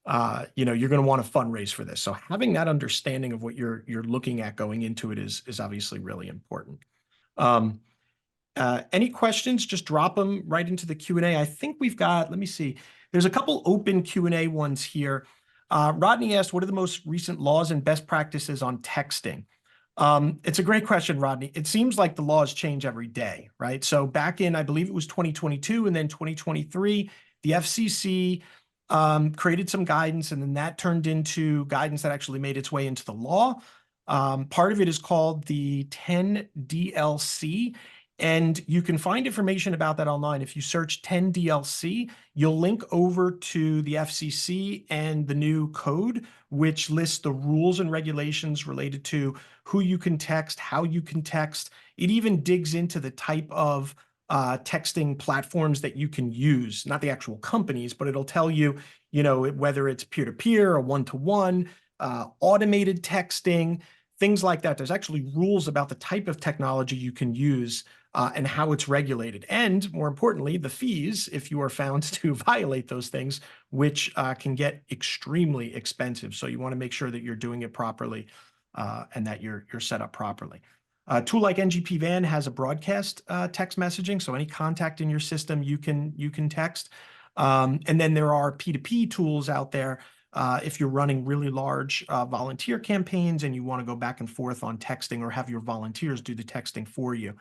You're going to want to fundraise for this. So having that understanding of what you're looking at going into it is obviously really important. Any questions, just drop them right into the Q&A. I think we've got, let me see, there's a couple open Q&A ones here. Rodney asked, what are the most recent laws and best practices on texting? It's a great question, Rodney. It seems like the laws change every day, right? So back in, I believe it was 2022 and then 2023, the FCC created some guidance, and then that turned into guidance that actually made its way into the law. Part of it is called the 10DLC, and you can find information about that online. If you search 10DLC, you'll link over to the FCC and the new code, which lists the rules and regulations related to who you can text, how you can text. It even digs into the type of texting platforms that you can use, not the actual companies, but it'll tell you, whether it's peer-to-peer or one-to-one, automated texting, things like that. There's actually rules about the type of technology you can use and how it's regulated. And more importantly, the fees, if you are found to violate those things, which can get extremely expensive. So you want to make sure that you're doing it properly and that you're set up properly. A tool like NGP Van has a broadcast text messaging. So any contact in your system, you can text. And then there are P2P tools out there. If you're running really large volunteer campaigns and you want to go back and forth on texting or have your volunteers do the texting for you.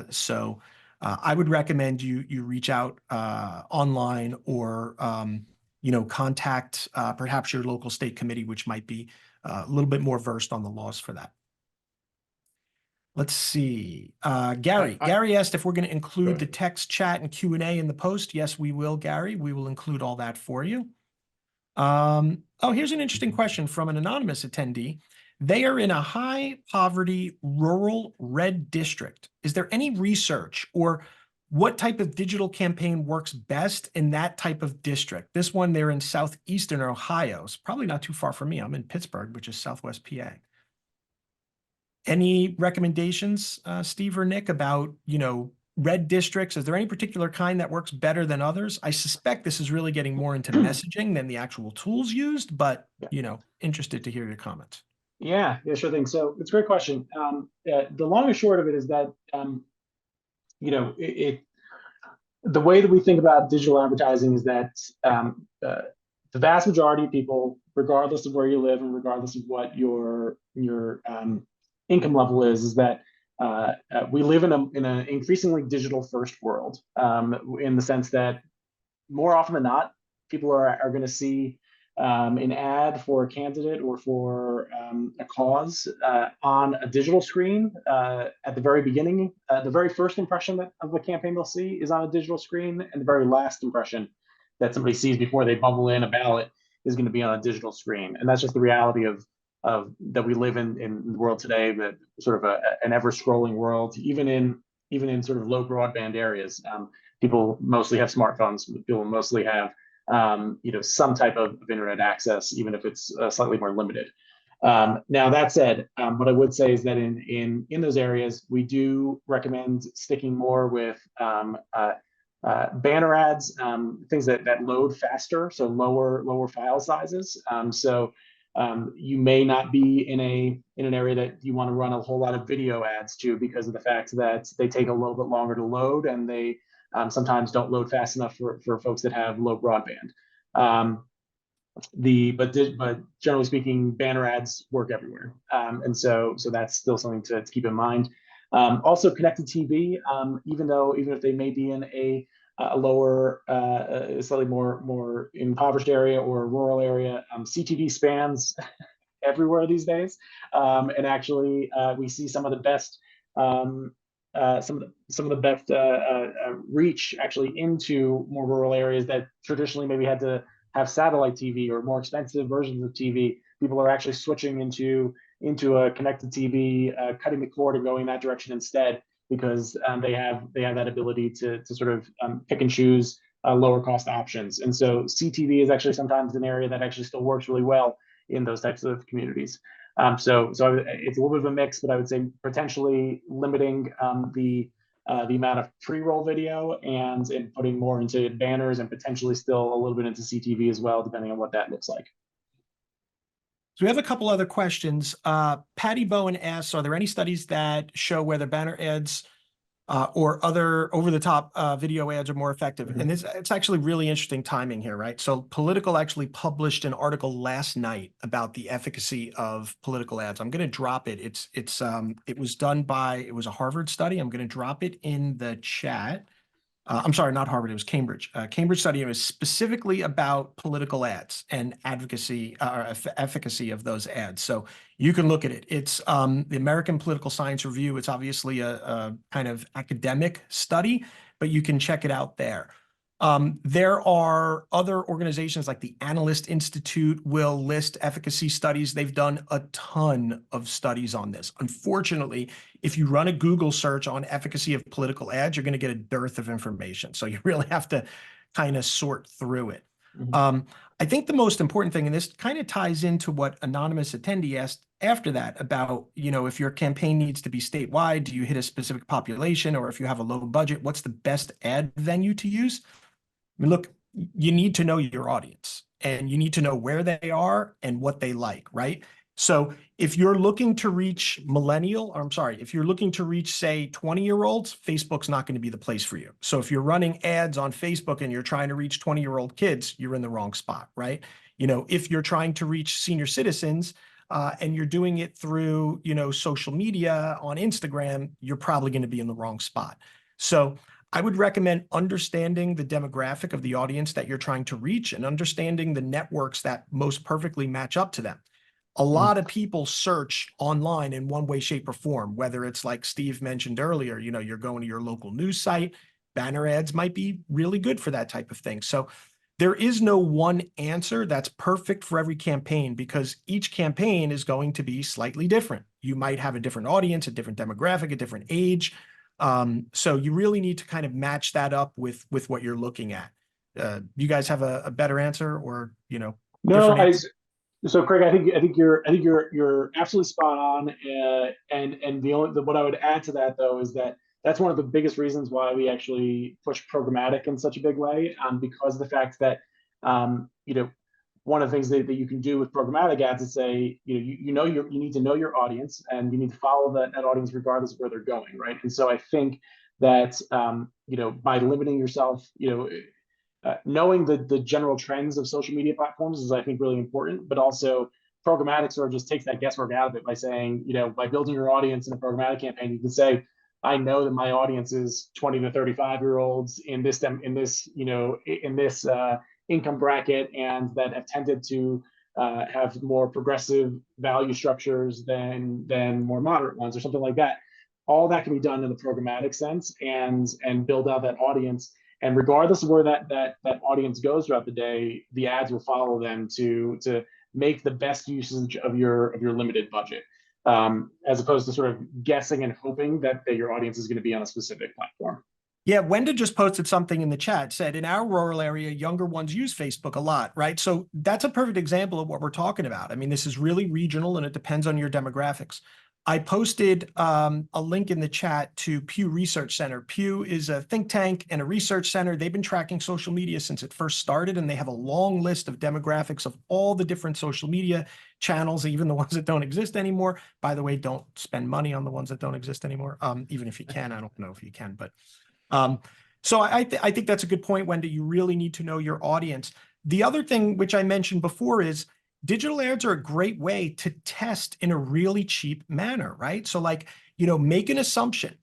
So I would recommend you reach out online or, contact perhaps your local state committee, which might be a little bit more versed on the laws for that. Let's see. Gary asked if we're going to include the text chat and Q&A in the post. Yes, we will, Gary. We will include all that for you. Here's an interesting question from an anonymous attendee. They are in a high poverty rural red district. Is there any research or what type of digital campaign works best in that type of district? This one, they're in southeastern Ohio. It's probably not too far from me. I'm in Pittsburgh, which is Southwest PA. Any recommendations, Steve or Nick, about, red districts? Is there any particular kind that works better than others? I suspect this is really getting more into messaging than the actual tools used, but, interested to hear your comments.
Yeah, sure thing. So it's a great question. The long and short of it is that, the way that we think about digital advertising is that the vast majority of people, regardless of where you live and regardless of what your income level is that we live in an increasingly digital first world, in the sense that more often than not, people are going to see an ad for a candidate or for a cause on a digital screen at the very beginning. The very first impression of the campaign they'll see is on a digital screen, and the very last impression that somebody sees before they bubble in a ballot is going to be on a digital screen. And that's just the reality of that we live in the world today, that sort of an ever scrolling world, even in sort of low broadband areas. People mostly have smartphones. People mostly have some type of internet access, even if it's slightly more limited. Now that said, what I would say is that in those areas, we do recommend sticking more with banner ads, things that load faster, so lower file sizes. You may not be in an area that you want to run a whole lot of video ads to, because of the fact that they take a little bit longer to load, and they sometimes don't load fast enough for folks that have low broadband. But generally speaking, banner ads work everywhere, and so that's still something to keep in mind. Also, connected TV, even if they may be in a lower, slightly more impoverished area or a rural area, CTV spans everywhere these days, and actually we see some of the best reach actually into more rural areas that traditionally maybe had to have satellite TV or more expensive versions of TV. People are actually switching into a connected TV, cutting the cord and going that direction instead, because they have that ability to sort of pick and choose lower cost options. And so CTV is actually sometimes an area that actually still works really well in those types of communities. So it's a little bit of a mix, but I would say potentially limiting the amount of pre-roll video and putting more into banners, and potentially still a little bit into CTV as well, depending on what that looks like.
So we have a couple other questions. Patty Bowen asks, are there any studies that show whether banner ads or other over-the-top video ads are more effective? And it's actually really interesting timing here, right? So Political actually published an article last night about the efficacy of political ads. I'm going to drop it. It was a Harvard study. I'm going to drop it in the chat. I'm sorry, not Harvard, it was Cambridge. Cambridge study was specifically about political ads and advocacy or efficacy of those ads. So you can look at it. It's the American Political Science Review. It's obviously a kind of academic study, but you can check it out there. There are other organizations like the Analyst Institute will list efficacy studies. They've done a ton of studies on this. Unfortunately, if you run a Google search on efficacy of political ads, you're going to get a dearth of information. So you really have to kind of sort through it.
Mhm.
I think the most important thing, and this kind of ties into what anonymous attendee asked after that about, if your campaign needs to be statewide, do you hit a specific population, or if you have a low budget, what's the best ad venue to use? I mean, look, you need to know your audience and you need to know where they are and what they like, right? So if you're looking to reach if you're looking to reach, say, 20-year-olds, Facebook's not going to be the place for you. So if you're running ads on Facebook and you're trying to reach 20-year-old kids, you're in the wrong spot, right? If you're trying to reach senior citizens, and you're doing it through, social media on Instagram, you're probably going to be in the wrong spot. So I would recommend understanding the demographic of the audience that you're trying to reach and understanding the networks that most perfectly match up to them. A lot of people search online in one way, shape, or form, whether it's like Steve mentioned earlier, you're going to your local news site, banner ads might be really good for that type of thing. So there is no one answer that's perfect for every campaign because each campaign is going to be slightly different. You might have a different audience, a different demographic, a different age. So you really need to kind of match that up with what you're looking at. You guys have a better answer or,
No,
different answer?
so Craig, I think you're absolutely spot on. And what I would add to that though is that that's one of the biggest reasons why we actually push programmatic in such a big way, because of the fact that one of the things that you can do with programmatic ads is say, you need to know your audience and you need to follow that audience regardless of where they're going, right? And so I think that by limiting yourself, knowing the general trends of social media platforms is, I think, really important, but also programmatic sort of just takes that guesswork out of it by saying, by building your audience in a programmatic campaign, you can say, I know that my audience is 20 to 35-year-olds in this income bracket, and that have tended to have more progressive value structures than more moderate ones, or something like that. All that can be done in the programmatic sense, and build out that audience. And regardless of where that audience goes throughout the day, the ads will follow them to make the best usage of your limited budget, as opposed to sort of guessing and hoping that your audience is going to be on a specific platform.
Yeah, Wenda just posted something in the chat, said in our rural area, younger ones use Facebook a lot, right? So that's a perfect example of what we're talking about. I mean, this is really regional and it depends on your demographics. I posted a link in the chat to Pew Research Center. Pew is a think tank and a research center. They've been tracking social media since it first started, and they have a long list of demographics of all the different social media channels, even the ones that don't exist anymore. By the way, don't spend money on the ones that don't exist anymore. Even if you can, I don't know if you can, but so I think that's a good point, Wendy. You really need to know your audience. The other thing, which I mentioned before, is digital ads are a great way to test in a really cheap manner, right? So make an assumption.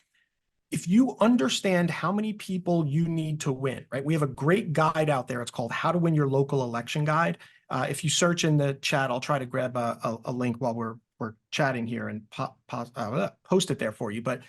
If you understand how many people you need to win, right? We have a great guide out there. It's called How to Win Your Local Election Guide. If you search in the chat, I'll try to grab a link while we're chatting here and post it there for you. But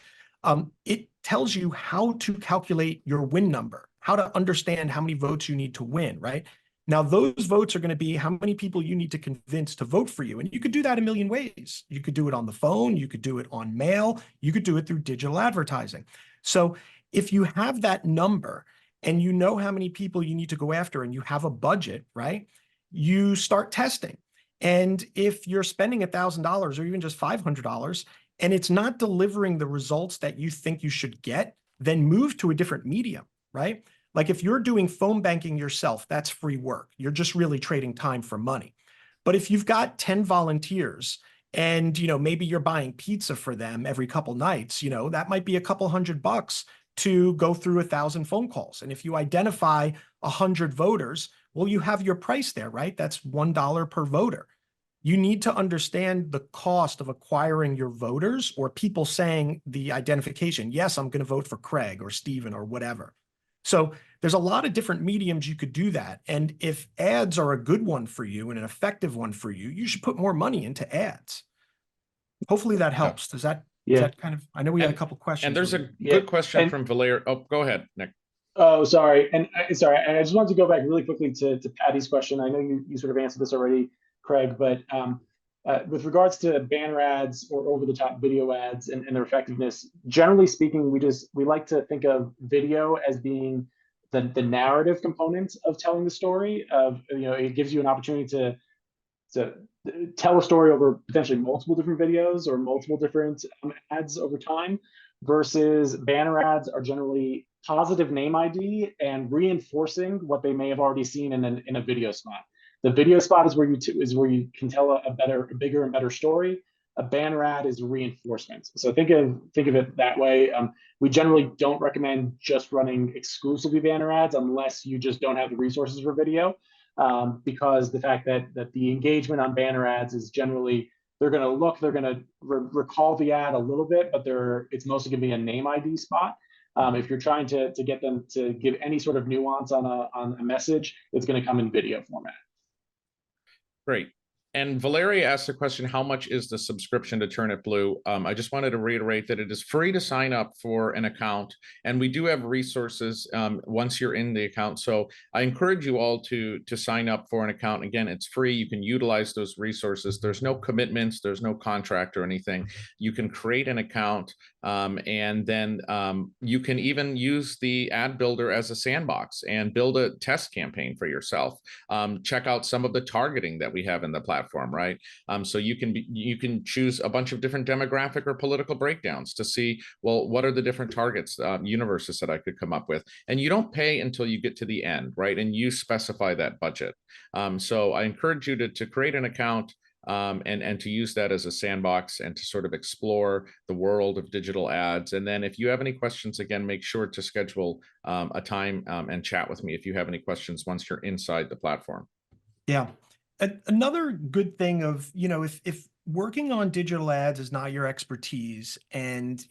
it tells you how to calculate your win number, how to understand how many votes you need to win, right? Now, those votes are going to be how many people you need to convince to vote for you. And you could do that a million ways. You could do it on the phone. You could do it on mail. You could do it through digital advertising. So if you have that number and you know how many people you need to go after and you have a budget, right, you start testing. And if you're spending $1,000 or even just $500 and it's not delivering the results that you think you should get, then move to a different medium, right? Like if you're doing phone banking yourself, that's free work. You're just really trading time for money. But if you've got 10 volunteers and, maybe you're buying pizza for them every couple nights, that might be a couple $100 to go through 1,000 phone calls. And if you identify 100 voters, well, you have your price there, right? That's $1 per voter. You need to understand the cost of acquiring your voters or people saying the identification. Yes, I'm going to vote for Craig or Stephen or whatever. So there's a lot of different mediums you could do that. And if ads are a good one for you and an effective one for you, you should put more money into ads. Hopefully that helps. Does that kind of, I know we had a couple questions.
And there's a good question from Valeria. Oh, go ahead, Nick.
Oh, sorry. And I just wanted to go back really quickly to Patty's question. I know you sort of answered this already, Craig, but with regards to banner ads or over-the-top video ads and their effectiveness, generally speaking, we like to think of video as being the narrative component of telling the story. Of it gives you an opportunity to tell a story over potentially multiple different videos or multiple different ads over time, versus banner ads are generally positive name ID and reinforcing what they may have already seen in a video spot. The video spot is where you can tell a bigger and better story. A banner ad is reinforcement. So think of it that way. We generally don't recommend just running exclusively banner ads unless you just don't have the resources for video, because the fact that the engagement on banner ads is generally, they're going to recall the ad a little bit, but it's mostly going to be a name ID spot. If you're trying to get them to give any sort of nuance on a message, it's going to come in video format.
Great. And Valeria asked the question, how much is the subscription to Turn It Blue? I just wanted to reiterate that it is free to sign up for an account, and we do have resources once you're in the account. So I encourage you all to sign up for an account. Again, it's free. You can utilize those resources. There's no commitments. There's no contract or anything. You can create an account, and then you can even use the ad builder as a sandbox and build a test campaign for yourself. Check out some of the targeting that we have in the platform, right? So you can choose a bunch of different demographic or political breakdowns to see, well, what are the different targets, universes that I could come up with? And you don't pay until you get to the end, right? And you specify that budget. So I encourage you to create an account, and to use that as a sandbox and to sort of explore the world of digital ads. And then if you have any questions, again, make sure to schedule a time and chat with me if you have any questions once you're inside the platform.
Yeah. Another good thing of, if working on digital ads is not your expertise, and,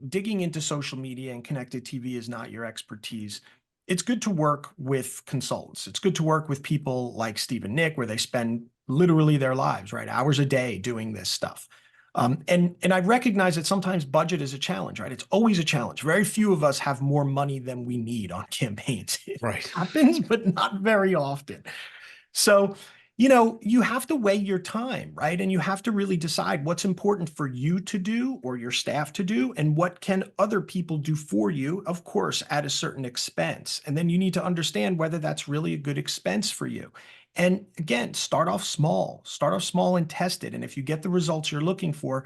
digging into social media and connected TV is not your expertise, it's good to work with consultants. It's good to work with people like Steve and Nick, where they spend literally their lives, right? Hours a day doing this stuff. And I recognize that sometimes budget is a challenge, right? It's always a challenge. Very few of us have more money than we need on campaigns. It
Right.
happens, but not very often. So, you have to weigh your time, right? And you have to really decide what's important for you to do or your staff to do, and what can other people do for you, of course, at a certain expense. And then you need to understand whether that's really a good expense for you. And again, start off small and test it. And if you get the results you're looking for,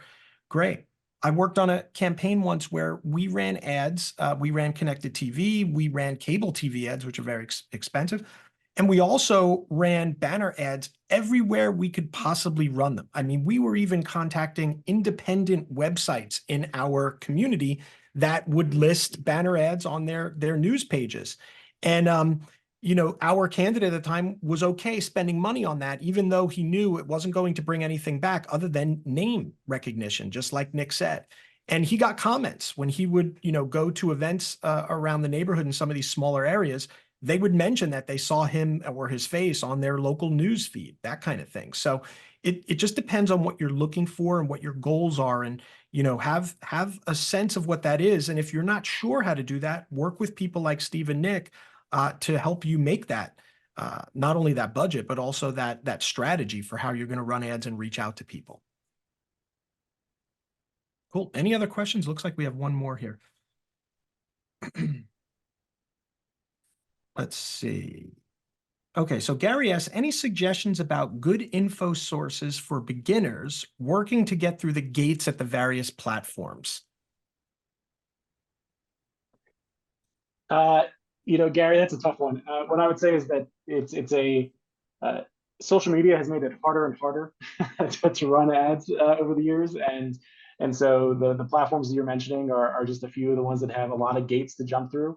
great. I worked on a campaign once where we ran ads. We ran connected TV. We ran cable TV ads, which are very expensive. And we also ran banner ads everywhere we could possibly run them. I mean, we were even contacting independent websites in our community that would list banner ads on their news pages. And, our candidate at the time was okay spending money on that, even though he knew it wasn't going to bring anything back other than name recognition, just like Nick said. And he got comments when he would, go to events around the neighborhood in some of these smaller areas. They would mention that they saw him or his face on their local news feed, that kind of thing. So it just depends on what you're looking for and what your goals are, and, have a sense of what that is. And if you're not sure how to do that, work with people like Steve and Nick to help you make that, not only that budget, but also that strategy for how you're going to run ads and reach out to people. Cool. Any other questions? Looks like we have one more here. Let's see. Okay, so Gary asks, any suggestions about good info sources for beginners working to get through the gates at the various platforms?
Gary, that's a tough one. What I would say is that social media has made it harder and harder to run ads over the years, and so the platforms that you're mentioning are just a few of the ones that have a lot of gates to jump through.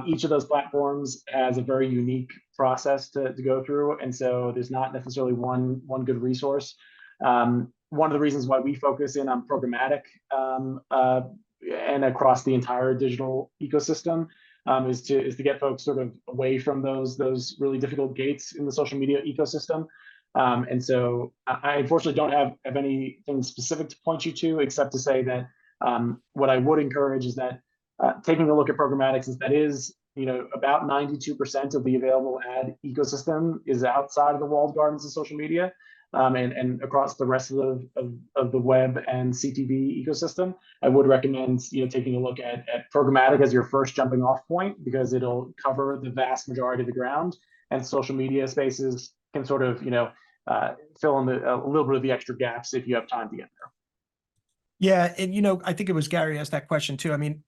Each of those platforms has a very unique process to go through, and so there's not necessarily one good resource. One of the reasons why we focus in on programmatic and across the entire digital ecosystem is to get folks sort of away from those really difficult gates in the social media ecosystem. And so I unfortunately don't have anything specific to point you to, except to say that what I would encourage is that taking a look at programmatic, since that is about 92% of the available ad ecosystem is outside of the walled gardens of social media, and across the rest of the web and CTV ecosystem. I would recommend taking a look at programmatic as your first jumping off point, because it'll cover the vast majority of the ground, and social media spaces can sort of fill in a little bit of the extra gaps if you have time to get there.
Yeah, and I think it was Gary asked that question too. I mean,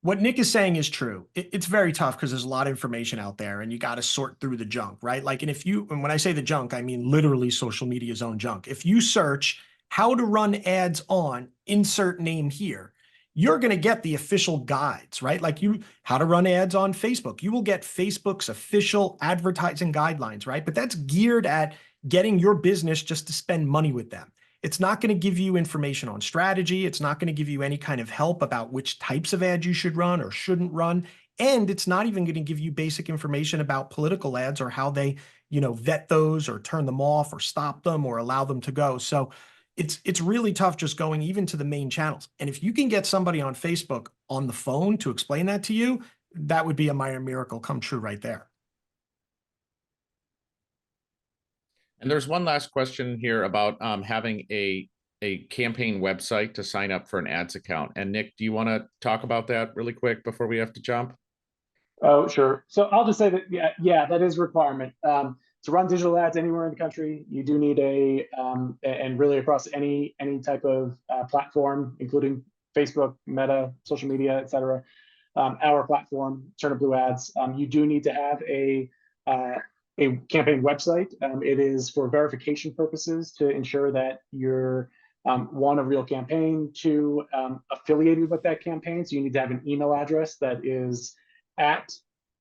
what Nick is saying is true. It's very tough because there's a lot of information out there, and you got to sort through the junk, right? Like, and when I say the junk, I mean literally social media's own junk. If you search how to run ads on insert name here, you're going to get the official guides, right? Like how to run ads on Facebook. You will get Facebook's official advertising guidelines, right? But that's geared at getting your business just to spend money with them. It's not going to give you information on strategy. It's not going to give you any kind of help about which types of ads you should run or shouldn't run. And it's not even going to give you basic information about political ads or how they, vet those or turn them off or stop them or allow them to go. So it's really tough just going even to the main channels. And if you can get somebody on Facebook on the phone to explain that to you, that would be a minor miracle come true right there.
And there's one last question here about having a campaign website to sign up for an ads account. And Nick, do you want to talk about that really quick before we have to jump?
Oh, sure. So I'll just say that, yeah, that is a requirement. To run digital ads anywhere in the country, you do need and really across any type of platform, including Facebook, Meta, social media, et cetera. Our platform, Turnip Blue Ads, you do need to have a campaign website. It is for verification purposes to ensure that you're one, a real campaign, two, affiliated with that campaign. So you need to have an email address that is at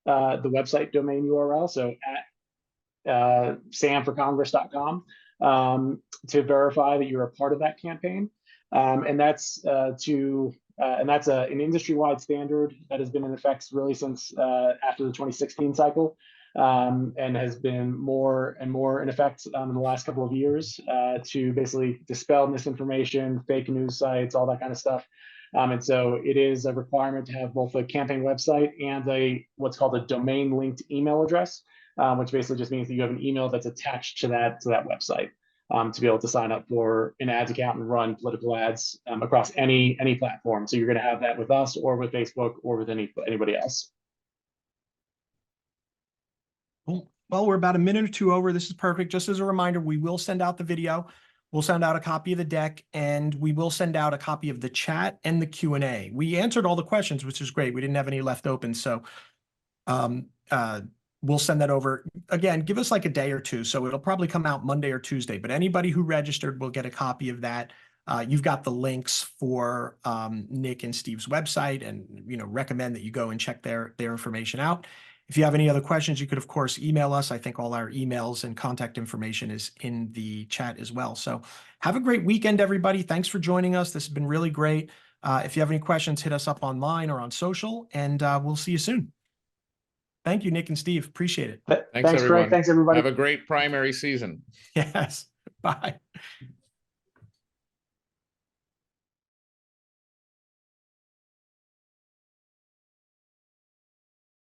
the website domain URL, so at samforcongress.com, to verify that you're a part of that campaign. And that's an industry-wide standard that has been in effect really since after the 2016 cycle. And has been more and more in effect in the last couple of years to basically dispel misinformation, fake news sites, all that kind of stuff. And so it is a requirement to have both a campaign website and what's called a domain linked email address, which basically just means that you have an email that's attached to that website to be able to sign up for an ads account and run political ads across any platform. So you're going to have that with us or with Facebook or with anybody else.
Cool. Well, we're about a minute or two over. This is perfect. Just as a reminder, we will send out the video. We'll send out a copy of the deck, and we will send out a copy of the chat and the Q&A. We answered all the questions, which is great. We didn't have any left open. So we'll send that over. Again, give us like a day or two. So it'll probably come out Monday or Tuesday. But anybody who registered will get a copy of that. You've got the links for Nick and Steve's website, and recommend that you go and check their information out. If you have any other questions, you could, of course, email us. I think all our emails and contact information is in the chat as well. So have a great weekend, everybody. Thanks for joining us. This has been really great. If you have any questions, hit us up online or on social, and we'll see you soon. Thank you, Nick and Steve. Appreciate it.
Thanks,
everyone.
Greg. Thanks, everybody.
Have a great primary season.
Yes. Bye.